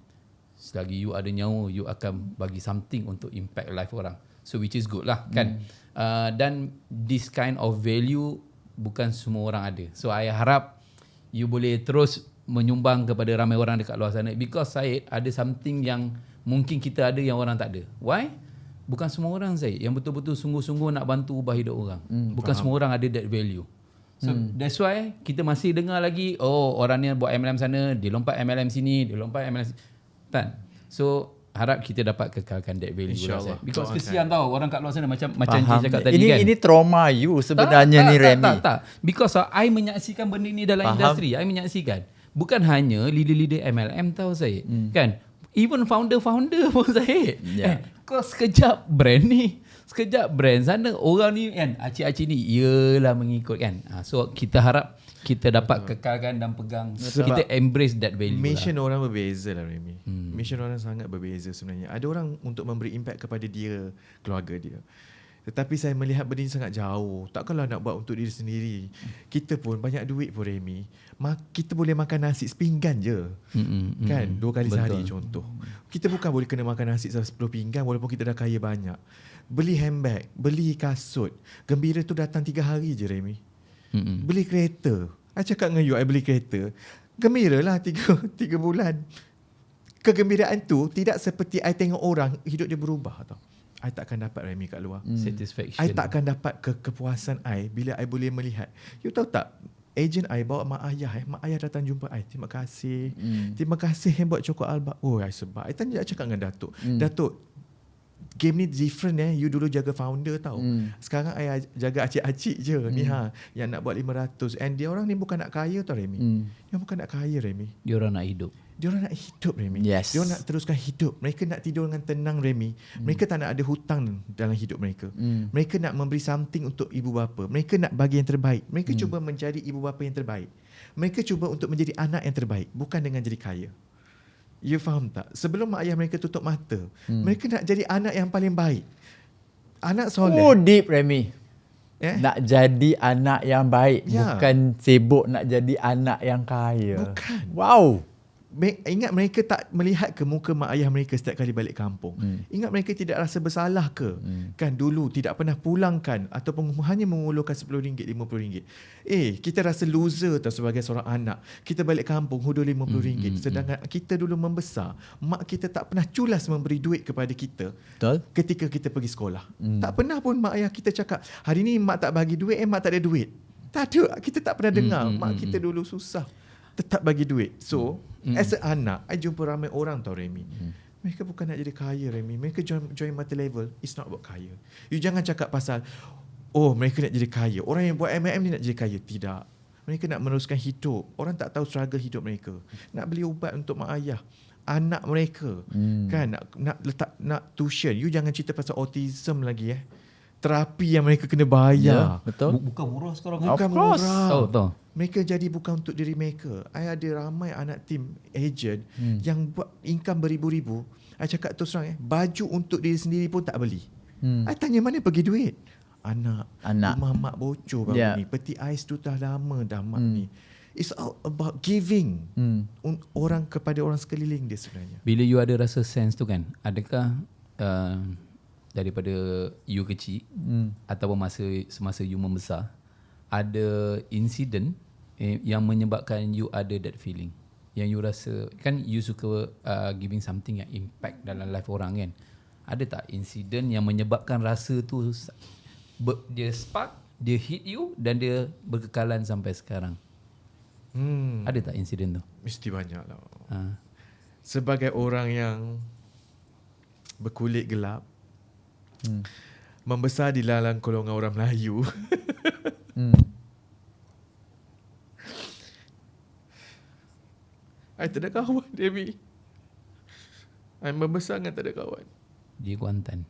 selagi you ada nyawa, you akan bagi something untuk impact life orang. So which is good lah kan. Dan this kind of value bukan semua orang ada. So I harap you boleh terus menyumbang kepada ramai orang dekat luar sana. Because Syed ada something yang mungkin kita ada yang orang tak ada. Why? Bukan semua orang Syed yang betul-betul sungguh-sungguh nak bantu ubah hidup orang. Bukan semua orang ada that value. So that's why kita masih dengar lagi, oh orang ni buat MLM sana, dia lompat MLM sini, dia lompat MLM sini. Tak. So harap kita dapat kekalkan that value lah. Because kesian tau orang kat luar sana macam Cik cakap tadi kan. Ini trauma you sebenarnya ni Remy. Tak. Because I menyaksikan benda ni dalam industri. I menyaksikan. Bukan hanya leader-leader MLM tau Syed. Kan? Even founder-founder pun Syed. Kau sekejap brand ni. Sekejap brand sana orang ni kan acik-acik ni ialah mengikut kan. So kita harap kita dapat kekalkan dan pegang. Kita embrace that value. Mission orang berbeza lah Remy. Mission orang sangat berbeza sebenarnya. Ada orang untuk memberi impact kepada dia, keluarga dia. Tetapi saya melihat benda ni sangat jauh. Takkanlah nak buat untuk diri sendiri. Kita pun banyak duit pun Remy. Kita boleh makan nasi sepinggan je. Kan? 2 kali sehari contoh. Kita bukan boleh kena makan nasi 10 pinggan walaupun kita dah kaya banyak. Beli handbag, beli kasut. Gembira tu datang 3 hari je Remy. Beli kereta. I cakap dengan you, I beli kereta. Gembira lah 3 bulan. Kegembiraan tu tidak seperti I tengok orang hidup dia berubah tau. I takkan dapat Remy kat luar. Satisfaction. I takkan dapat kepuasan I bila I boleh melihat. You tahu tak, agent I bawa mak ayah. Mak ayah datang jumpa I. Terima kasih. Terima kasih yang buat coklat Alba. Oh, I sebab. I tanya cakap dengan Datuk. Datuk, game ni different You dulu jaga founder tau. Sekarang I jaga acik-acik je ni yang nak buat 500. And dia orang ni bukan nak kaya tau Remy. Yang bukan nak kaya Remy. Dia orang nak hidup. Dia orang nak hidup Remy. Yes. Dia orang nak teruskan hidup. Mereka nak tidur dengan tenang Remy. Mereka tak nak ada hutang dalam hidup mereka. Mereka nak memberi something untuk ibu bapa. Mereka nak bagi yang terbaik. Mereka cuba menjadi ibu bapa yang terbaik. Mereka cuba untuk menjadi anak yang terbaik. Bukan dengan jadi kaya. You faham tak? Sebelum mak ayah mereka tutup mata, mereka nak jadi anak yang paling baik. Anak soleh. Oh, deep Remy. Nak jadi anak yang baik. Bukan sibuk nak jadi anak yang kaya. Bukan. Wow. Ingat mereka tak melihat ke muka mak ayah mereka setiap kali balik kampung. Ingat mereka tidak rasa bersalah ke? Kan dulu tidak pernah pulangkan ataupun hanya mengulurkan RM10, RM50. Kita rasa loser tau sebagai seorang anak. Kita balik kampung hudur RM50. Sedangkan kita dulu membesar, mak kita tak pernah culas memberi duit kepada kita. Betul. Ketika kita pergi sekolah. Tak pernah pun mak ayah kita cakap, hari ni mak tak bagi duit, mak tak ada duit. Tak ada. Kita tak pernah dengar mak kita dulu susah tetap bagi duit. So as a anak, I jumpa ramai orang tau Remy. Mereka bukan nak jadi kaya Remy. Mereka join multi level. It's not about kaya. You jangan cakap pasal mereka nak jadi kaya. Orang yang buat MLM ni nak jadi kaya. Tidak. Mereka nak meneruskan hidup. Orang tak tahu struggle hidup mereka. Nak beli ubat untuk mak ayah, anak mereka. Kan nak tuition. You jangan cerita pasal autism lagi terapi yang mereka kena bayar. Betul. Bukan murah sekarang. Bukan murah. Tahu. Mereka jadi bukan untuk diri mereka. I ada ramai anak tim agent yang buat income beribu-ribu. I cakap terus terang baju untuk diri sendiri pun tak beli. I tanya mana pergi duit? Anak. Rumah mak bocor baru ni. Peti ais tu dah lama dah mak ni. It's all about giving orang kepada orang sekeliling dia sebenarnya. Bila you ada rasa sense tu kan, adakah daripada you kecil ataupun semasa you membesar ada insiden yang menyebabkan you ada that feeling yang you rasa kan you suka giving something yang impact dalam life orang kan, ada tak insiden yang menyebabkan rasa tu dia spark, dia hit you dan dia berkekalan sampai sekarang? Ada tak insiden tu? Mesti banyak lah. Sebagai orang yang berkulit gelap, membesar di dalam golongan orang Melayu, I tak ada kawan, Debbie. I membesar dengan tak ada kawan. Di Kuantan.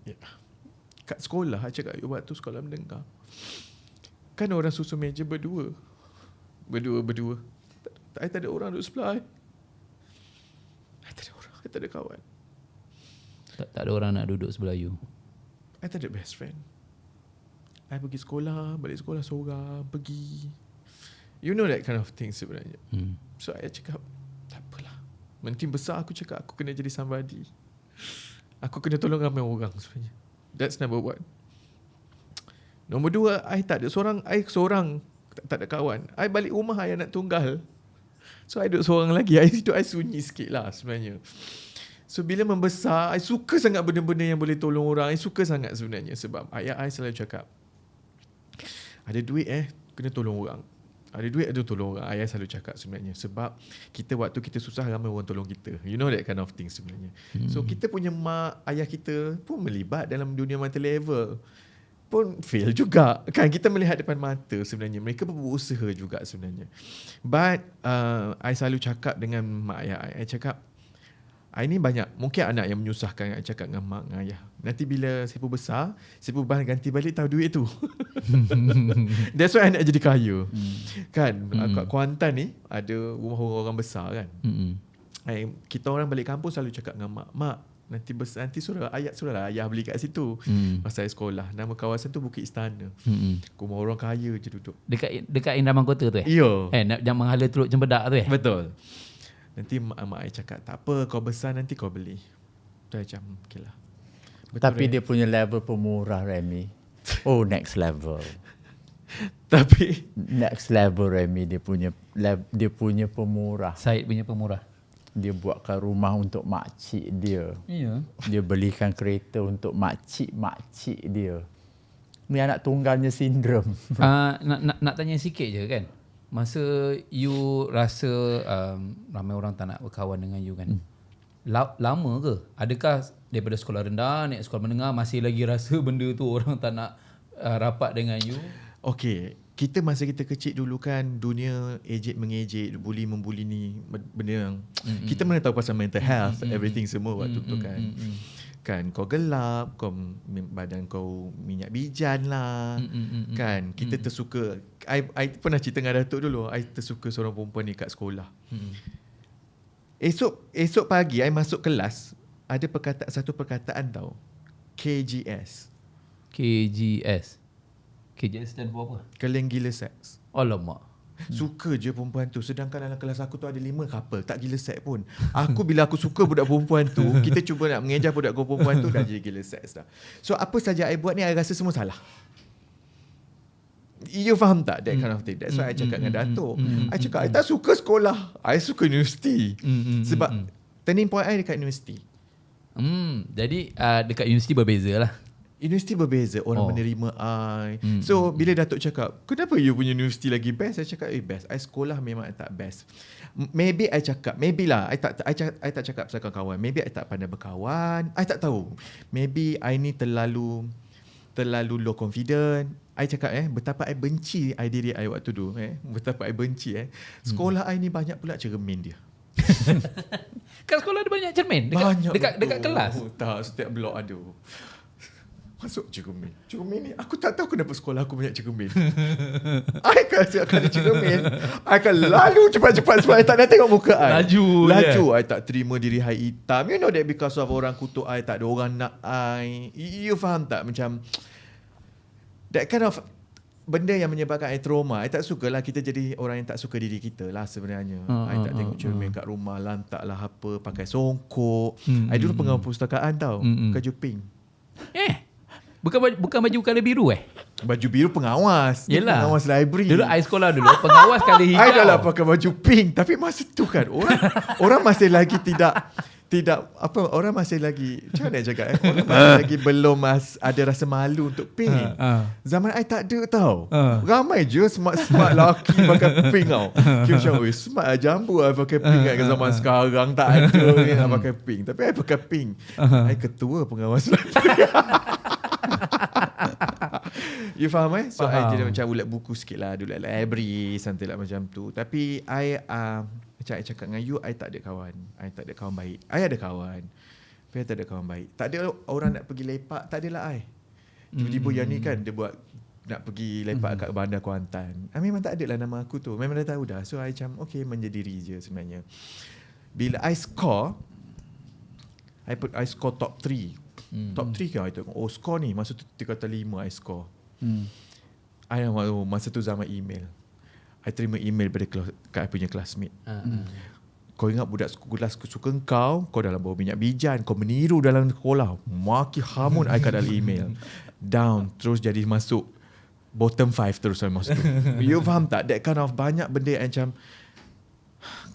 Kat sekolah, I cakap waktu sekolah mendengar. Kan orang susun meja berdua. I tak ada orang duduk sebelah I. I tak ada orang, I tak ada kawan. Tak ada orang nak duduk sebelah you. I tak ada best friend. I pergi sekolah, balik sekolah seorang, pergi. You know that kind of thing sebenarnya. So I cakap, tak apalah. Makin besar aku cakap, aku kena jadi somebody. Aku kena tolong ramai orang sebenarnya. That's number one. Nombor dua, I tak ada seorang. I seorang, tak ada kawan. I balik rumah, I anak tunggal. So I duduk seorang lagi. I sunyi sikit lah sebenarnya. So bila membesar, I suka sangat benda-benda yang boleh tolong orang. I suka sangat sebenarnya. Sebab ayah I selalu cakap, ada duit kena tolong orang. Ada duit ada tolong orang. Ayah selalu cakap sebenarnya. Sebab waktu kita susah, ramai orang tolong kita. You know that kind of thing sebenarnya. So kita punya mak, ayah kita pun melibat dalam dunia multi level. Pun fail juga. Kan kita melihat depan mata sebenarnya. Mereka berusaha juga sebenarnya. But I selalu cakap dengan mak ayah I cakap, I ni banyak mungkin anak yang menyusahkan. I cakap dengan mak dengan ayah, nanti bila saya pun besar, saya pun ganti balik tahu duit tu. That's why I nak jadi kaya. Kan kat Kuantan ni ada rumah orang besar kan. Kita orang balik kampung selalu cakap dengan mak, nanti suruh ayah beli kat situ. Masa saya sekolah, nama kawasan tu Bukit Istana. Rumah orang kaya je duduk Dekat Indraman Kota tu Ya. Nak menghala Teluk Cempedak tu Betul. Nanti mak I cakap, tak apa, kau besar nanti kau beli. Tu macam, okay lah. Betul. Tapi dia punya level pemurah, Remy. Oh, next level. Tapi Next level, Remy. Dia punya pemurah. Syed punya pemurah. Dia buatkan rumah untuk makcik dia. Ya. Dia belikan kereta untuk makcik dia. Ni anak tunggalnya sindrom. Nak tanya sikit je kan. Masa you rasa ramai orang tak nak berkawan dengan you kan. Lama ke? Adakah daripada sekolah rendah naik sekolah menengah masih lagi rasa benda tu orang tak nak rapat dengan you? okay, kita masa kita kecil dulu kan, dunia ejek-mengejek, membuli ni benda yang kita mana tahu pasal mental health, everything semua waktu tu kan. Kan kau gelap, badan kau minyak bijan lah. Kan kita tersuka. I pernah cerita dengan Datuk dulu, I tersuka seorang perempuan ni kat sekolah. Esok pagi I masuk kelas, ada satu perkataan tau, KGS stand for apa? Kalian gila seks. Alamak. Suka je perempuan tu. Sedangkan dalam kelas aku tu ada 5 couple, tak gila seks pun. Bila aku suka budak perempuan tu, kita cuba nak mengejar budak perempuan tu, dah jadi gila seks dah. So apa saja I buat ni, I rasa semua salah. You faham tak that kind of thing? That's why I cakap dengan Datuk. I cakap, I tak suka sekolah, I suka universiti. Sebab turning point I dekat universiti. Jadi dekat universiti berbeza lah. Universiti berbeza, orang menerima I. So bila Datuk cakap, kenapa you punya universiti lagi best? Saya cakap, best. I sekolah memang I tak best. Maybe I cakap, maybe lah, I tak cakap pasal kawan. Maybe I tak pandai berkawan. I tak tahu. Maybe I ni terlalu low confident. I cakap betapa I benci diri I waktu tu. Betapa I benci sekolah I ni banyak pula cermin dia. Kat sekolah ada banyak cermin? Dekat kelas? Tak, setiap blok ada. Masuk cermin. Cermin ni aku tak tahu kenapa sekolah aku banyak cermin. I akan ada cermin, I akan lalu cepat-cepat sebab I tak nak tengok muka I. Laju I tak terima diri I hitam. You know that because of orang kutuk I, tak ada orang nak I. You faham tak? Macam that kind of benda yang menyebabkan I trauma. I tak sukalah kita jadi orang yang tak suka diri kita lah sebenarnya. I tak tengok cermin kat rumah, lantak lah apa, pakai songkok. I dulu pengawal perpustakaan tau, baju pink. Bukan baju colour biru Baju biru pengawas. Yelah. Pengawas library. Dulu I sekolah dulu pengawas colour hijau. I dah lah pakai baju pink. Tapi masa tu kan orang masih lagi tidak orang masih lagi, macam mana cakap orang masih lagi belum ada rasa malu untuk pink. Zaman I tak ada tau. Ramai je smart lelaki pakai pink tau. Kira macam smart lah jambu I pakai pink kan. Zaman sekarang tak ada nak pakai pink. Tapi I pakai pink. I ketua pengawas library. You faham So I kira macam ulat buku sikit lah, ulat library, something lah macam tu. Tapi I macam I cakap dengan you, I tak ada kawan. I tak ada kawan baik. I ada kawan, tapi I tak ada kawan baik. Tak ada orang nak pergi lepak, tak adalah I. Tiba-tiba yang ni kan dia buat nak pergi lepak kat Bandar Kuantan. Memang tak adalah nama aku tu. Memang dah tahu dah. So I macam okay, menjadiri je sebenarnya. Bila I score, I score top 3 Top 3 kan I tengok. Oh score ni masa tu 3.5 I score. I masa tu zaman email. I terima email kat I punya classmate. Kau ingat budak kelas suka kau dalam bawah minyak bijan, kau meniru dalam sekolah. Maki hamun I kat dalam email. Down, terus jadi masuk bottom 5 terus I masuk. You faham tak? That kind of banyak benda yang macam,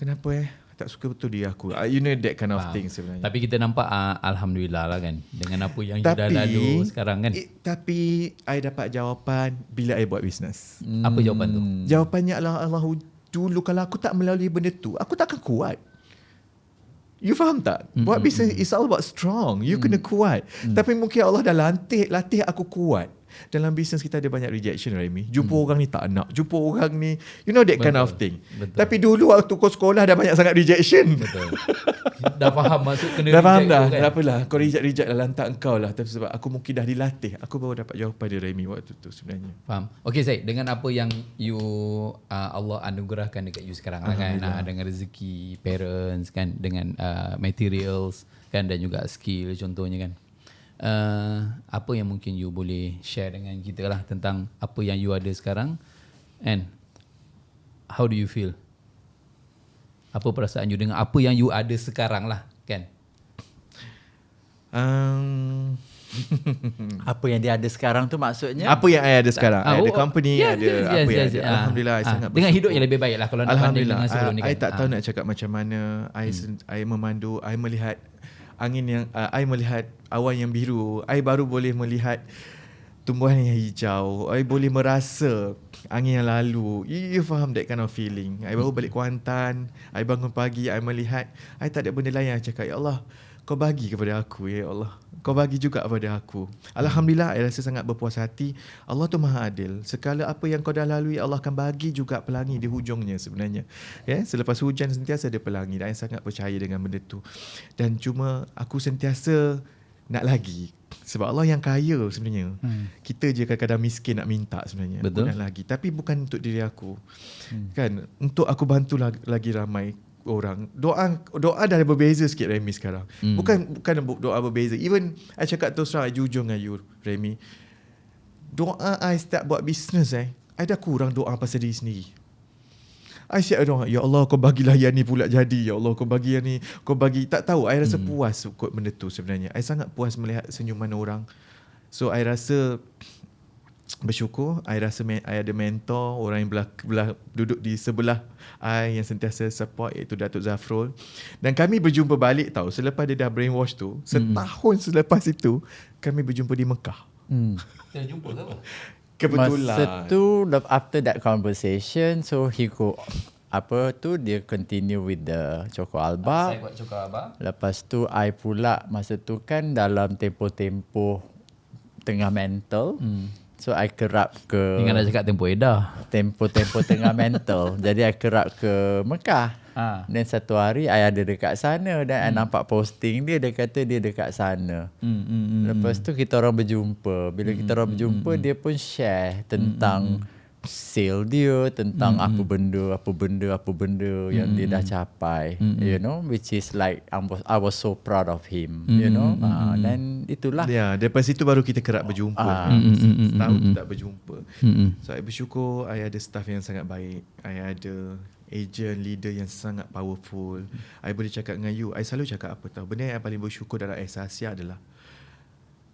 kenapa tak suka betul dia aku. You know that kind of thing sebenarnya. Tapi kita nampak Alhamdulillah lah kan, dengan apa yang you dah lalu sekarang kan. Tapi I dapat jawapan bila I buat bisnes. Apa jawapan tu? Jawapannya adalah dulu kalau aku tak melalui benda tu, aku tak akan kuat. You faham tak? Buat bisnes is all about strong. You kena kuat. Tapi mungkin Allah dah latih aku kuat. Dalam bisnes kita ada banyak rejection, Remy. Jumpa orang ni tak nak. Jumpa orang ni, you know that kind of thing. Betul. Tapi dulu waktu kau sekolah dah banyak sangat rejection. Betul. Dah faham maksud kena Dah faham reject dah. tu kan? Tak apalah. Kau reject lah, lantak engkau lah. Tapi sebab aku mungkin dah dilatih, aku baru dapat jawapan dia, Remy, waktu tu sebenarnya. Faham. Okay Syed, dengan apa yang you Allah anugerahkan dekat you sekarang lah kan, dengan rezeki parents kan, dengan materials kan, dan juga skill contohnya kan, apa yang mungkin you boleh share dengan kita lah tentang apa yang you ada sekarang, and how do you feel? Apa perasaan you dengan apa yang you ada sekarang lah kan? Apa yang dia ada sekarang tu maksudnya? Apa yang I ada sekarang? I ada company, yes, ada yes, apa yes, yang yes. ada. Alhamdulillah, I sangat dengan bersyukur. hidup yang lebih baik lah kalau nak banding Alhamdulillah. dengan sebelum ni kan. I tak tahu nak cakap macam mana. I memandu, I melihat angin yang I melihat awan yang biru. I baru boleh melihat tumbuhan yang hijau. I boleh merasa angin yang lalu. You faham that kind of feeling. I baru balik Kuantan. I bangun pagi, I melihat. I tak ada benda lain. I cakap, ya Allah, kau bagi kepada aku, ya Allah. Kau bagi juga kepada aku. Alhamdulillah, I rasa sangat berpuas hati. Allah tu maha adil. Segala apa yang kau dah lalui, Allah akan bagi juga pelangi di hujungnya sebenarnya. Selepas hujan sentiasa ada pelangi. Dan I sangat percaya dengan benda tu. Dan cuma aku sentiasa nak lagi. Sebab Allah yang kaya sebenarnya. Kita je kadang-kadang miskin nak minta sebenarnya. Betul. Nak lagi. Tapi bukan untuk diri aku. Kan? Untuk aku bantu lagi ramai orang. Doa dah berbeza sikit, Remy, sekarang. Bukan doa berbeza. Even I cakap terus terang, I jujur dengan you, Remy. Doa I start buat bisnes, I dah kurang doa pasal diri sendiri. I siap doa, ya Allah, kau bagilah yang ni pula jadi. Ya Allah, kau bagi yang ni. Kau bagi, tak tahu. I rasa puas kot benda tu sebenarnya. I sangat puas melihat senyuman orang. So I rasa bersyukur. I rasa I ada mentor, orang yang duduk di sebelah I yang sentiasa support, iaitu Datuk Zafrul. Dan kami berjumpa balik tau. Selepas dia dah brainwash tu, setahun selepas itu, kami berjumpa di Mekah. Kita jumpa ke apa? Kebetulan. Masa tu, after that conversation, so he go, dia continue with the Choco Alba. Saya buat Choco Alba. Lepas tu, I pula masa tu kan dalam tempoh-tempoh tengah mental. So I kerap ke Ingat nak cakap tempoh edah. tempoh-tempoh tengah mental. Jadi I kerap ke Mekah. Dan satu hari I ada dekat sana dan I nampak posting dia kata dia dekat sana. Lepas tu kita orang berjumpa. Bila kita orang berjumpa, dia pun share tentang sale dia, tentang apa benda yang dia dah capai. You know, which is like I was so proud of him. You know, dan itulah. Ya, daripada situ baru kita kerap berjumpa. Setahun tak berjumpa. So I bersyukur I ada staff yang sangat baik. I ada agent, leader yang sangat powerful. I boleh cakap dengan you, I selalu cakap apa tahu, benda yang paling bersyukur dalam Asasia adalah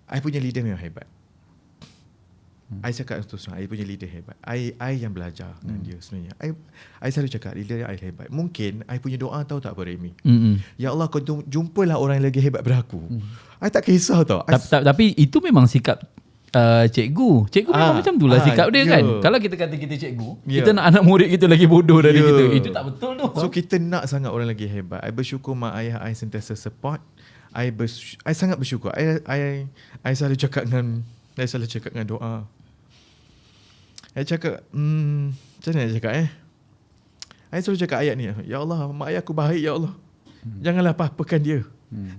I punya leader memang hebat. I cakap terus terang, I punya leader hebat. I yang belajar dengan dia sebenarnya. I selalu cakap leader I hebat. Mungkin I punya doa tahu tak apa, Remy? Ya Allah, kau jumpalah orang yang lagi hebat daripada aku. I tak kisah tau. Tapi itu memang sikap cikgu memang macam tu lah sikap dia kan. Kalau kita kata kita cikgu, kita nak anak murid kita lagi bodoh dari kita. Itu tak betul tu. So kita nak sangat orang lagi hebat. I bersyukur mak ayah I sentiasa support. I sangat bersyukur. I selalu cakap dengan doa. I cakap macam mana nak cakap I selalu cakap ayat ni, ya Allah, mak ayah aku baik, ya Allah. Janganlah apa-apakan dia.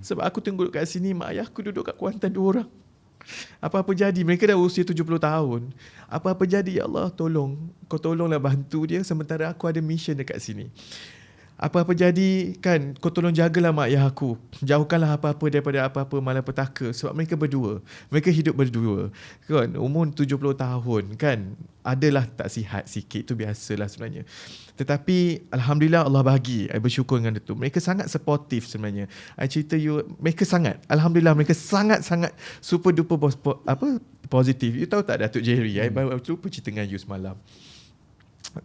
Sebab aku tunggu kat sini, mak ayah aku duduk kat Kuantan 2 orang. Apa-apa jadi, mereka dah usia 70 tahun. Apa-apa jadi, ya Allah, tolong. Kau tolonglah bantu dia sementara aku ada mission dekat sini. Apa-apa jadi kan, kau tolong jagalah mak ayah aku. Jauhkanlah apa-apa daripada apa-apa malapetaka. Sebab mereka berdua, mereka hidup berdua kan, umur 70 tahun kan. Adalah tak sihat sikit, itu biasalah sebenarnya. Tetapi Alhamdulillah Allah bagi, I bersyukur dengan itu. Mereka sangat supportive sebenarnya. I cerita you, mereka sangat, Alhamdulillah mereka sangat-sangat super duper positif. You tahu tak Datuk Jerry, I baru lupa cerita dengan you semalam.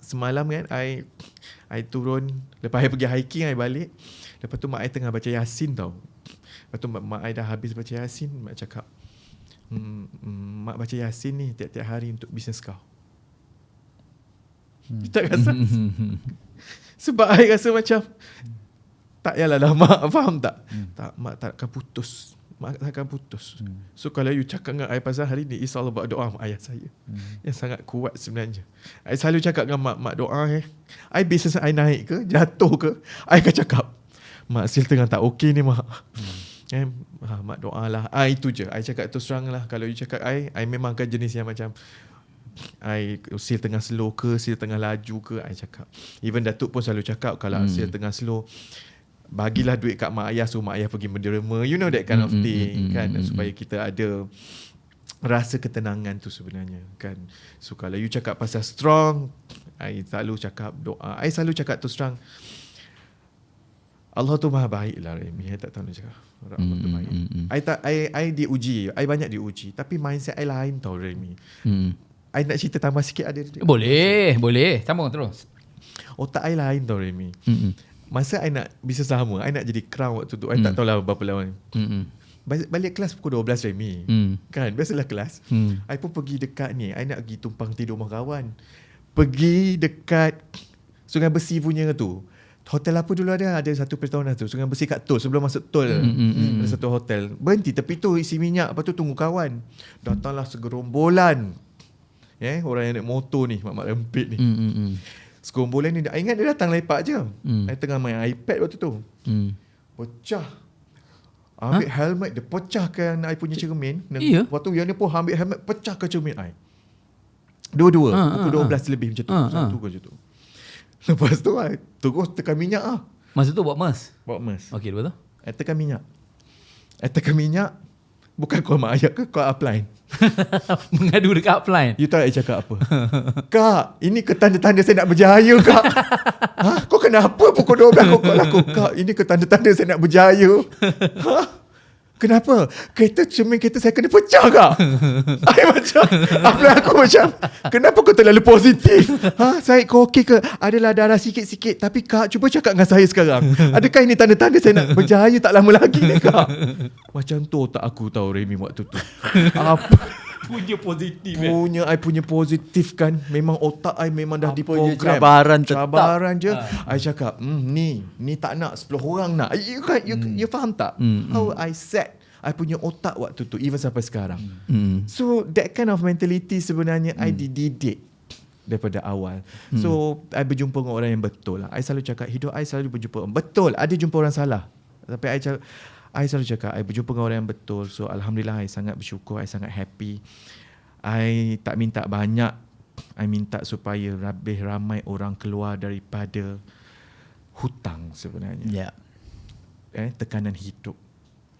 Semalam kan I turun, lepas I pergi hiking, I balik. Lepas tu mak I tengah baca Yasin tau. Lepas tu mak I dah habis baca Yasin. Mak cakap, mak baca Yasin ni tiap-tiap hari untuk bisnes kau. Tak rasa. Sebab I rasa macam tak yalah mak, faham tak? Tak, mak tak akan putus. Mak takkan putus. So kalau you cakap dengan I pasal hari ni, it's all about doa mak ayah saya yang sangat kuat sebenarnya. I selalu cakap dengan mak doa I bisnes I naik ke, jatuh ke, I akan cakap, mak still tengah tak okey ni mak. Mak doa lah. Itu je. I cakap terus terang lah. Kalau you cakap I memang akan jenis yang macam I still tengah slow ke, still tengah laju ke, I cakap. Even Datuk pun selalu cakap, kalau still tengah slow, bagilah duit kat mak ayah, so mak ayah pergi menderma, you know that kind of thing kan, supaya kita ada rasa ketenangan tu sebenarnya kan. So kalau you cakap pasal strong, I selalu cakap doa. I selalu cakap tu strong, Allah tu maha baik lah Remy. I tak tahu nak cakap Allah tu baik. I diuji, I banyak diuji, tapi mindset I lain tau Remy. I nak cerita tambah sikit ada? Boleh sambung terus. Otak I lain tau Remy. Masa I nak bisnes sama, I nak jadi crown waktu tu, I tak tahulah berapa lawan. Balik kelas pukul 12 Remy. Kan, biasalah kelas. I pun pergi dekat ni, I nak pergi tumpang tidur rumah kawan. Pergi dekat Sungai Besi punya tu. Hotel apa dulu ada satu Petronas tu, Sungai Besi kat tol, sebelum masuk tol. Ada satu hotel. Berhenti tepi tu, isi minyak, lepas tu tunggu kawan. Datanglah segerombolan. Orang yang naik motor ni, mak-mak rempit ni. Segerombolan ni, I ingat dia datang lepak je. I tengah main iPad waktu tu. Pecah. Ambil helmet, dia pecahkan I punya cermin. Waktu yang dia pun ambil helmet, pecahkan cermin I. Dua-dua. Pukul 12 lebih macam tu. Satu ke macam tu. Lepas tu I terus tekan minyak lah. Masa tu buat mas? Buat mas. Okey, lepas tu? I tekan minyak. Bukan call mak ayah ke, call upline. Mengadu dekat upline. You tahu I cakap apa? Kak, ini ketanda-tanda saya nak berjaya, Kak. Kau kenapa pukul 12 kau call aku? Kak, ini ketanda-tanda saya nak berjaya. Kenapa? Cermin kereta saya kena pecah, Kak. Aku macam, kenapa kau terlalu positif? Syed, kau okey ke? Adalah darah sikit-sikit, tapi Kak, cuba cakap dengan saya sekarang. Adakah ini tanda-tanda saya nak berjaya tak lama lagi ni, Kak? Macam tu otak aku tahu Remy waktu tu. Apa? I punya positif kan. Memang otak I memang dah diprogram. Cabaran je. I cakap, ni tak nak 10 orang nak. You faham tak? How I set I punya otak waktu tu, even sampai sekarang. So that kind of mentality sebenarnya I dididik daripada awal. So I berjumpa dengan orang yang betul lah. I selalu cakap, hidup I selalu berjumpa. Betul, ada jumpa orang salah, tapi I selalu cakap, I berjumpa dengan orang yang betul. So Alhamdulillah, I sangat bersyukur, I sangat happy. I tak minta banyak, I minta supaya lebih ramai orang keluar daripada hutang sebenarnya. Tekanan hidup.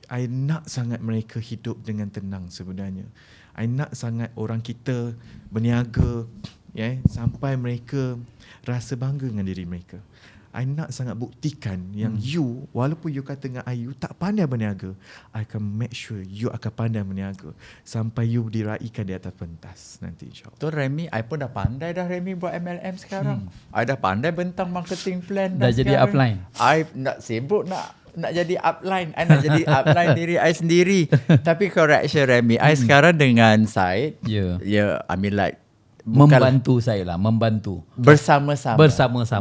I nak sangat mereka hidup dengan tenang sebenarnya. I nak sangat orang kita berniaga, sampai mereka rasa bangga dengan diri mereka. I nak sangat buktikan yang you, walaupun you kata dengan I, you tak pandai berniaga, I akan make sure you akan pandai berniaga sampai you diraikan di atas pentas nanti, insyaAllah. Tu Remy, I pun dah pandai dah Remy buat MLM sekarang. I dah pandai bentang marketing plan dah jadi sekarang. upline. I nak sibuk nak jadi upline. I nak jadi upline diri I sendiri. Tapi correction Remy, I sekarang dengan Syed, I mean like membantu saya lah, membantu bersama-sama.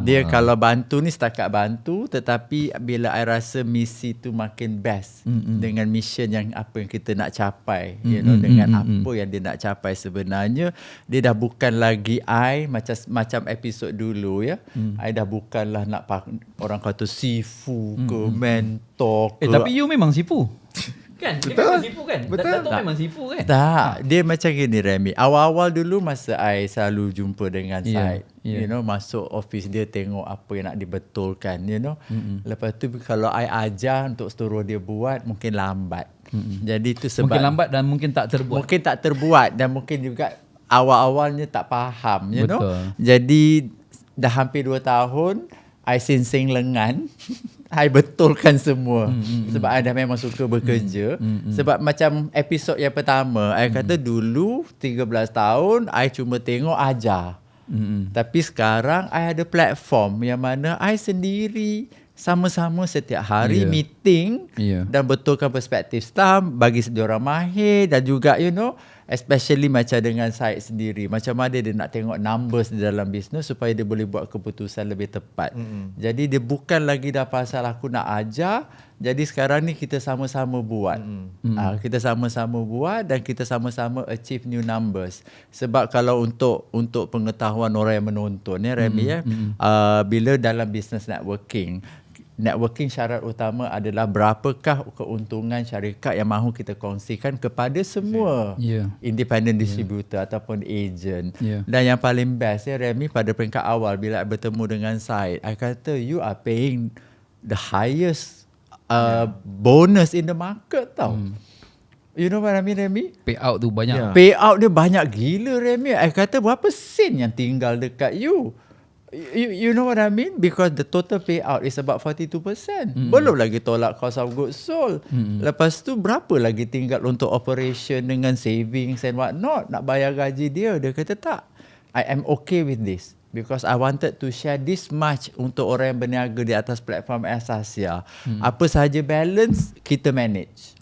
Dia kalau bantu ni setakat bantu, tetapi bila I rasa misi tu makin best dengan mission yang apa yang kita nak capai, dengan apa yang dia nak capai, sebenarnya dia dah bukan lagi I macam episod dulu I dah bukanlah nak orang kata sifu ke mentor ke. Tapi you memang sifu. Kan? Dia Betul. memang sifu kan? Betul. Dato' memang sifu kan? Tak, dia macam gini Remy. Awal-awal dulu masa I selalu jumpa dengan Yeah, Syed, yeah. you know, masuk office dia tengok apa yang nak dibetulkan, you know. Lepas tu kalau I ajar untuk suruh dia buat, mungkin lambat. Jadi itu sebab Mungkin lambat dan mungkin tak terbuat. mungkin tak terbuat dan mungkin juga awal-awalnya tak faham, you know. Betul. Jadi dah hampir 2 tahun I sing lengan I betulkan semua sebab I dah memang suka bekerja. Sebab macam episod yang pertama I kata dulu 13 tahun I cuma tengok ajar. Tapi sekarang I ada platform yang mana I sendiri sama-sama setiap hari Yeah. meeting Yeah. dan betulkan perspektif staff bagi diorang mahir dan juga you know especially macam dengan Syed sendiri macam mana dia nak tengok numbers di dalam bisnes supaya dia boleh buat keputusan lebih tepat. Jadi dia bukan lagi dah pasal aku nak ajar, jadi sekarang ni kita sama-sama buat. Kita sama-sama buat dan kita sama-sama achieve new numbers. Sebab kalau untuk pengetahuan orang yang menonton ya Remy bila dalam business networking syarat utama adalah berapakah keuntungan syarikat yang mahu kita kongsikan kepada semua independent distributor ataupun agent. Dan yang paling best ya Remy, pada peringkat awal bila I bertemu dengan Syed, I kata you are paying the highest bonus in the market tau. You know what I mean Remy? Payout tu banyak. Payout dia banyak gila Remy. I kata berapa sen yang tinggal dekat you? You know what I mean? Because the total payout is about 42%. Belum lagi tolak cost of goods sold. Lepas tu berapa lagi tinggal untuk operation dengan savings and what not? Nak bayar gaji dia. Dia kata tak. I am okay with this. Because I wanted to share this much untuk orang yang berniaga di atas platform Asasia. Apa sahaja balance, kita manage.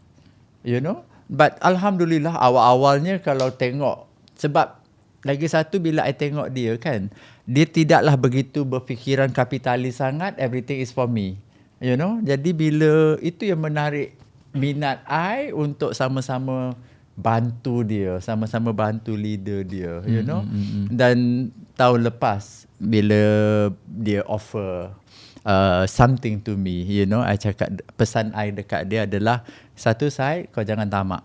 You know? But Alhamdulillah awal-awalnya kalau tengok. Sebab lagi satu bila I tengok dia kan, dia tidaklah begitu berfikiran kapitalis sangat, everything is for me. You know? Jadi bila itu yang menarik minat I untuk sama-sama bantu dia, sama-sama bantu leader dia, you know. Dan tahun lepas bila dia offer something to me, you know, I cakap pesan I dekat dia adalah satu side, kau jangan tamak.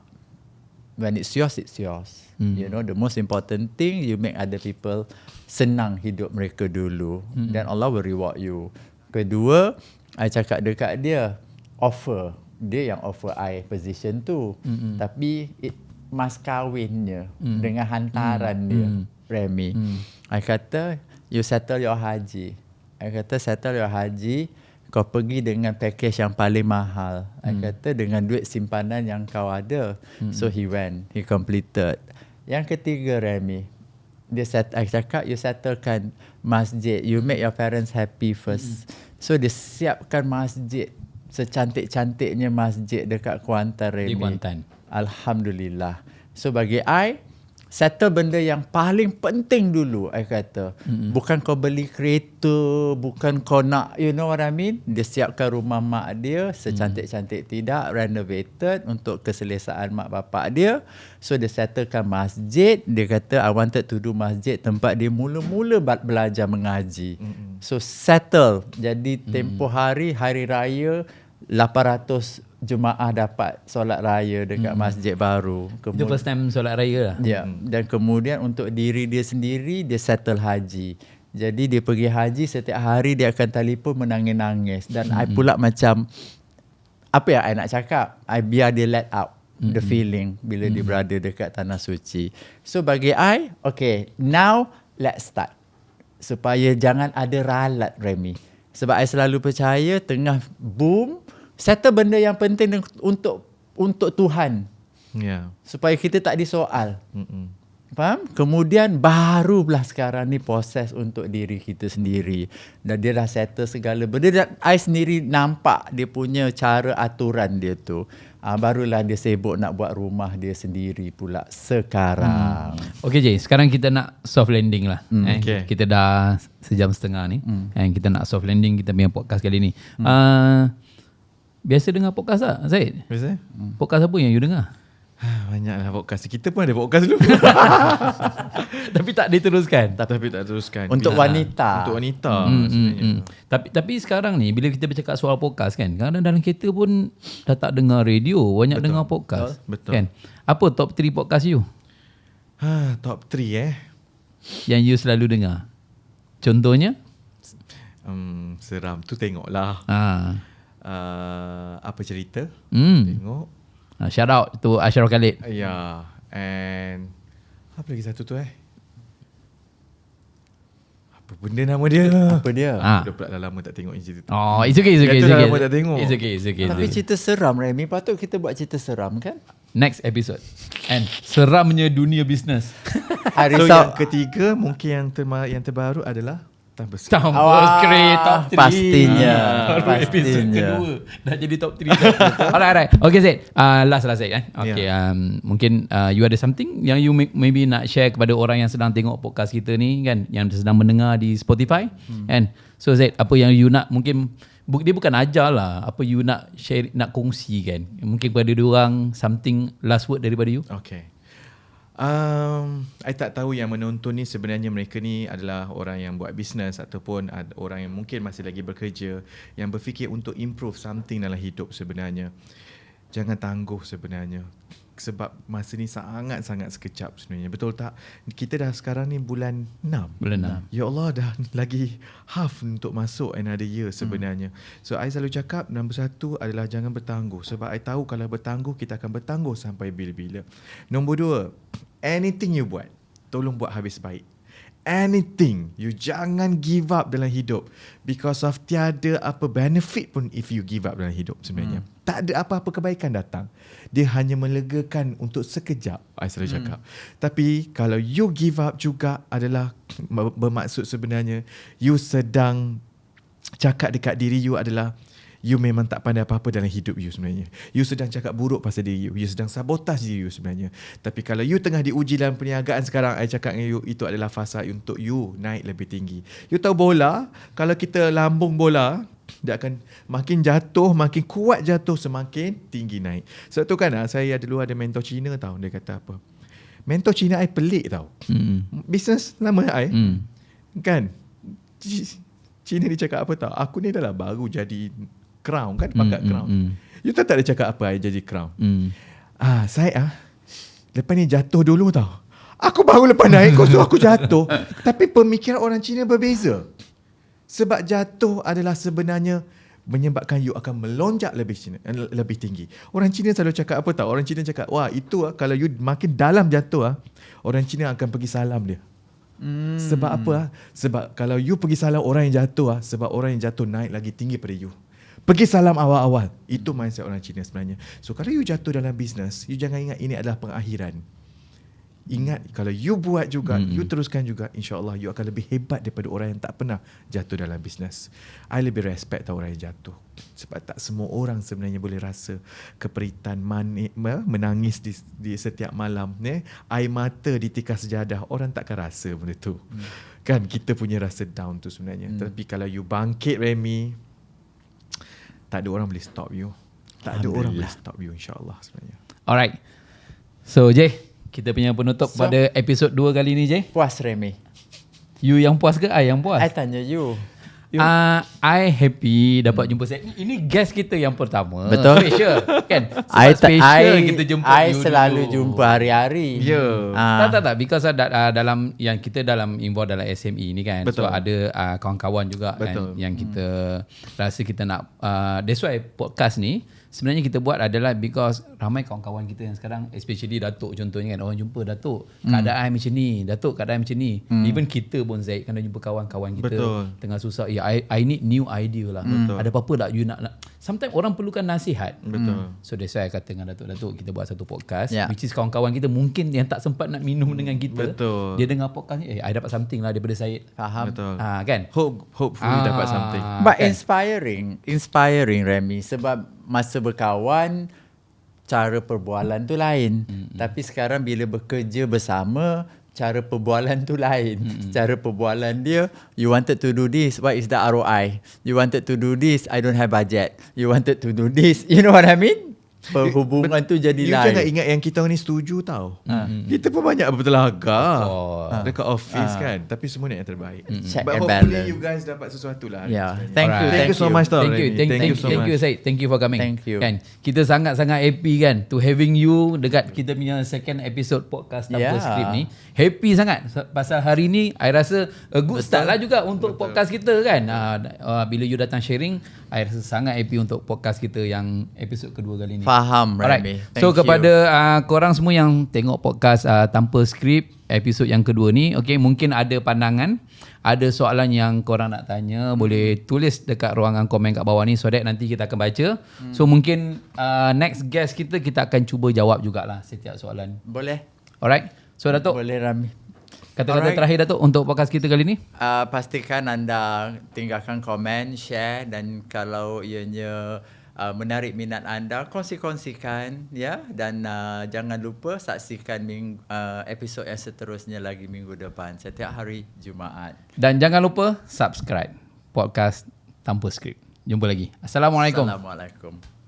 When it's yours, it's yours. You know, the most important thing, you make other people senang hidup mereka dulu. Then Allah will reward you. Kedua, I cakap dekat dia, offer. Dia yang offer I position tu. Tapi mas kahwinnya dengan hantaran dia, Remy. I kata, you settle your haji. I kata, settle your haji, kau pergi dengan package yang paling mahal. I kata, dengan duit simpanan yang kau ada. So he went, he completed. Yang ketiga, Remy, I cakap, you settlekan masjid. You make your parents happy first. So dia siapkan masjid, secantik-cantiknya masjid dekat Kuantan, Remy. Di Kuantan. Alhamdulillah. So bagi I, settle benda yang paling penting dulu, I kata. Bukan kau beli kereta, bukan kau nak, you know what I mean? Dia siapkan rumah mak dia, secantik-cantik tidak, renovated untuk keselesaan mak bapak dia. So dia settlekan masjid. Dia kata, I wanted to do masjid tempat dia mula-mula belajar mengaji. So settle. Jadi tempoh hari raya, 800 jemaah dapat solat raya dekat masjid baru. Itu first time solat raya lah. Ya, dan kemudian untuk diri dia sendiri, dia settle haji. Jadi dia pergi haji, setiap hari dia akan telefon menangis-nangis. Dan I pula macam, apa yang I nak cakap? I biar dia let out the feeling bila dia berada dekat Tanah Suci. So bagi I, okay, now let's start. Supaya jangan ada ralat, Remy. Sebab I selalu percaya tengah boom, settle benda yang penting untuk Tuhan. Supaya kita tak disoal. Faham? Kemudian barulah sekarang ni proses untuk diri kita sendiri. Dan dia dah settle segala benda. Dan I sendiri nampak dia punya cara aturan dia tu. Barulah dia sibuk nak buat rumah dia sendiri pula sekarang. Okay Jay, sekarang kita nak soft landing lah. Okay. Kita dah sejam setengah ni. Kita nak soft landing kita punya podcast kali ni. Biasa dengar podcast tak, Zaid? Biasa? Podcast apa yang you dengar? Banyaklah podcast. Kita pun ada podcast dulu. Tapi tak diteruskan. Tapi tak teruskan. Untuk wanita. Untuk wanita sebenarnya. Tapi sekarang ni bila kita bercakap soal podcast kan, kadang dalam kereta pun dah tak dengar radio, banyak dengar podcast. Betul. Kan? Apa top 3 podcast you Top 3 yang you selalu dengar? Contohnya? Seram tu tengoklah. Apa cerita? Tengok. Shout out to Ashraf Khalid. Ya. And apa lagi satu tu apa benda nama dia? Apa dia? Dah pula dah lama tak tengok cerita tu. Oh, it's okay. Yang tu dah lama tak tengok. It's okay. Tapi cerita seram, Remy. Patut kita buat cerita seram kan? Next episode. And seramnya dunia bisnes. Hari So Sabtu. yang ketiga mungkin yang terbaru adalah Tambah Tambah screen top 3. Pastinya. Baru episode Pastinya. kedua dah jadi top 3. Alright. Okay Zaid. Last Zaid kan. Okay. Mungkin you ada something yang you maybe nak share kepada orang yang sedang tengok podcast kita ni kan, yang sedang mendengar di Spotify kan. So Zaid, apa yang you nak, mungkin dia bukan ajar lah, apa you nak share, nak kongsi kan, mungkin kepada diorang something last word daripada you. Okay. I tak tahu yang menonton ni sebenarnya mereka ni adalah orang yang buat bisnes ataupun orang yang mungkin masih lagi bekerja, yang berfikir untuk improve something dalam hidup sebenarnya. Jangan tangguh sebenarnya. Sebab masa ni sangat-sangat sekejap sebenarnya. Betul tak? Kita dah sekarang ni bulan 6. Bulan 6. Ya Allah, dah lagi half untuk masuk another year sebenarnya. So I selalu cakap nombor 1 adalah jangan bertangguh. Sebab I tahu kalau bertangguh, kita akan bertangguh sampai bila-bila. Nombor 2, anything you buat, tolong buat habis baik. Anything, you jangan give up dalam hidup, because of tiada apa benefit pun if you give up dalam hidup sebenarnya. Tak ada apa-apa kebaikan datang. Dia hanya melegakan untuk sekejap, I selalu cakap. Tapi kalau you give up juga adalah bermaksud sebenarnya you sedang cakap dekat diri you adalah you memang tak pandai apa-apa dalam hidup you sebenarnya. You sedang cakap buruk pasal diri you. You sedang sabotaj diri you sebenarnya. Tapi kalau you tengah diuji dalam perniagaan sekarang, I cakap dengan you, itu adalah fasa untuk you naik lebih tinggi. You tahu bola, kalau kita lambung bola, dia akan makin jatuh, makin kuat jatuh, semakin tinggi naik. Sebab tu kan saya dulu ada mentor Cina tau. Dia kata apa? Mentor Cina I pelik tau. Business lama I. Kan? Cina dia cakap apa tau? Aku ni dah lah baru jadi crown kan, pangkat crown. You tahu tak dia cakap apa I jadi crown? Saya lepas ni jatuh dulu tau. Aku baru lepas naik, kau suruh aku jatuh. Tapi pemikiran orang Cina berbeza. Sebab jatuh adalah sebenarnya menyebabkan you akan melonjak lebih tinggi. Orang Cina selalu cakap apa tau? Orang Cina cakap, wah itu kalau you makin dalam jatuh, orang Cina akan pergi salam dia. Sebab apa? Sebab kalau you pergi salam orang yang jatuh, sebab orang yang jatuh naik lagi tinggi pada you. Pergi salam awal-awal. Itu mindset orang Cina sebenarnya. So kalau you jatuh dalam bisnes, you jangan ingat ini adalah pengakhiran. Ingat, kalau you buat juga, you teruskan juga, insya-Allah you akan lebih hebat daripada orang yang tak pernah jatuh dalam bisnes. I lebih respect orang yang jatuh. Sebab tak semua orang sebenarnya boleh rasa keperitan, menangis di setiap malam, air mata di tikar sejadah. Orang takkan rasa benda tu. Kan kita punya rasa down tu sebenarnya. Tapi kalau you bangkit, Remy, tak ada orang boleh stop you. Tak ada orang boleh stop you, insya-Allah sebenarnya. Alright. So Jay, kita punya penutup pada episod 2 kali ni, Jay. Puas, Remy? You yang puas ke I yang puas? I tanya you. I happy dapat jumpa saya. Ini guest kita yang pertama. Betul. Special kan? Sebab special kita jumpa I you selalu dulu. jumpa hari-hari. Tak. Because dalam yang kita dalam involved dalam SME ni kan. Betul. So ada kawan-kawan juga kan yang kita rasa kita nak that's why podcast ni sebenarnya kita buat adalah because ramai kawan-kawan kita yang sekarang, especially Datuk contohnya kan, orang jumpa Datuk keadaan macam ni, Datuk keadaan macam ni. Even kita pun Zaid kena jumpa kawan-kawan kita tengah susah. I need new idea lah. Ada apa-apa tak you nak sometimes orang perlukan nasihat. So that's why I kata dengan Datuk kita buat satu podcast which is kawan-kawan kita mungkin yang tak sempat nak minum dengan kita. Dia dengar podcast ni, I dapat something lah daripada Syed. Faham. Kan? Hopefully dapat something. But kan? inspiring Remy, sebab masa berkawan cara perbualan tu lain. Tapi sekarang bila bekerja bersama, cara perbualan tu lain. Cara perbualan dia, you wanted to do this, what is the ROI? You wanted to do this, I don't have budget. You wanted to do this, you know what I mean? perhubungan tu jadi You jangan lain. ingat yang kita ni setuju tau. Kita pun banyak bertelagak dekat office kan. Tapi semua ni yang terbaik. Check But and hopefully balance. you guys dapat sesuatu lah. Yeah. sebenarnya. Thank you. Alright. Thank you so much tau. Thank you, Remy. thank you much. Syed. Thank you for coming. Thank you. Kan, kita sangat-sangat happy kan to having you dekat kita punya second episode podcast Tanpa Script ni. Happy sangat pasal hari ni I rasa a good start lah juga untuk podcast kita kan. Bila you datang sharing, I rasa sangat happy untuk podcast kita yang episod kedua kali ni. Faham, Alright. Remy. So Thank kepada you. korang semua yang tengok podcast Tanpa Skrip episod yang kedua ni, okay, mungkin ada pandangan, ada soalan yang korang nak tanya, boleh tulis dekat ruangan komen kat bawah ni so that nanti kita akan baca. So mungkin next guest kita akan cuba jawab jugalah setiap soalan. Boleh? Alright. So Datuk, Boleh, Rami. kata-kata Alright. terakhir Datuk untuk podcast kita kali ni. Pastikan anda tinggalkan komen, share dan kalau ianya menarik minat anda, kongsi-kongsikan ya, dan jangan lupa saksikan episod yang seterusnya lagi minggu depan setiap hari Jumaat. Dan jangan lupa subscribe podcast Tanpa Skrip. Jumpa lagi. Assalamualaikum. Assalamualaikum.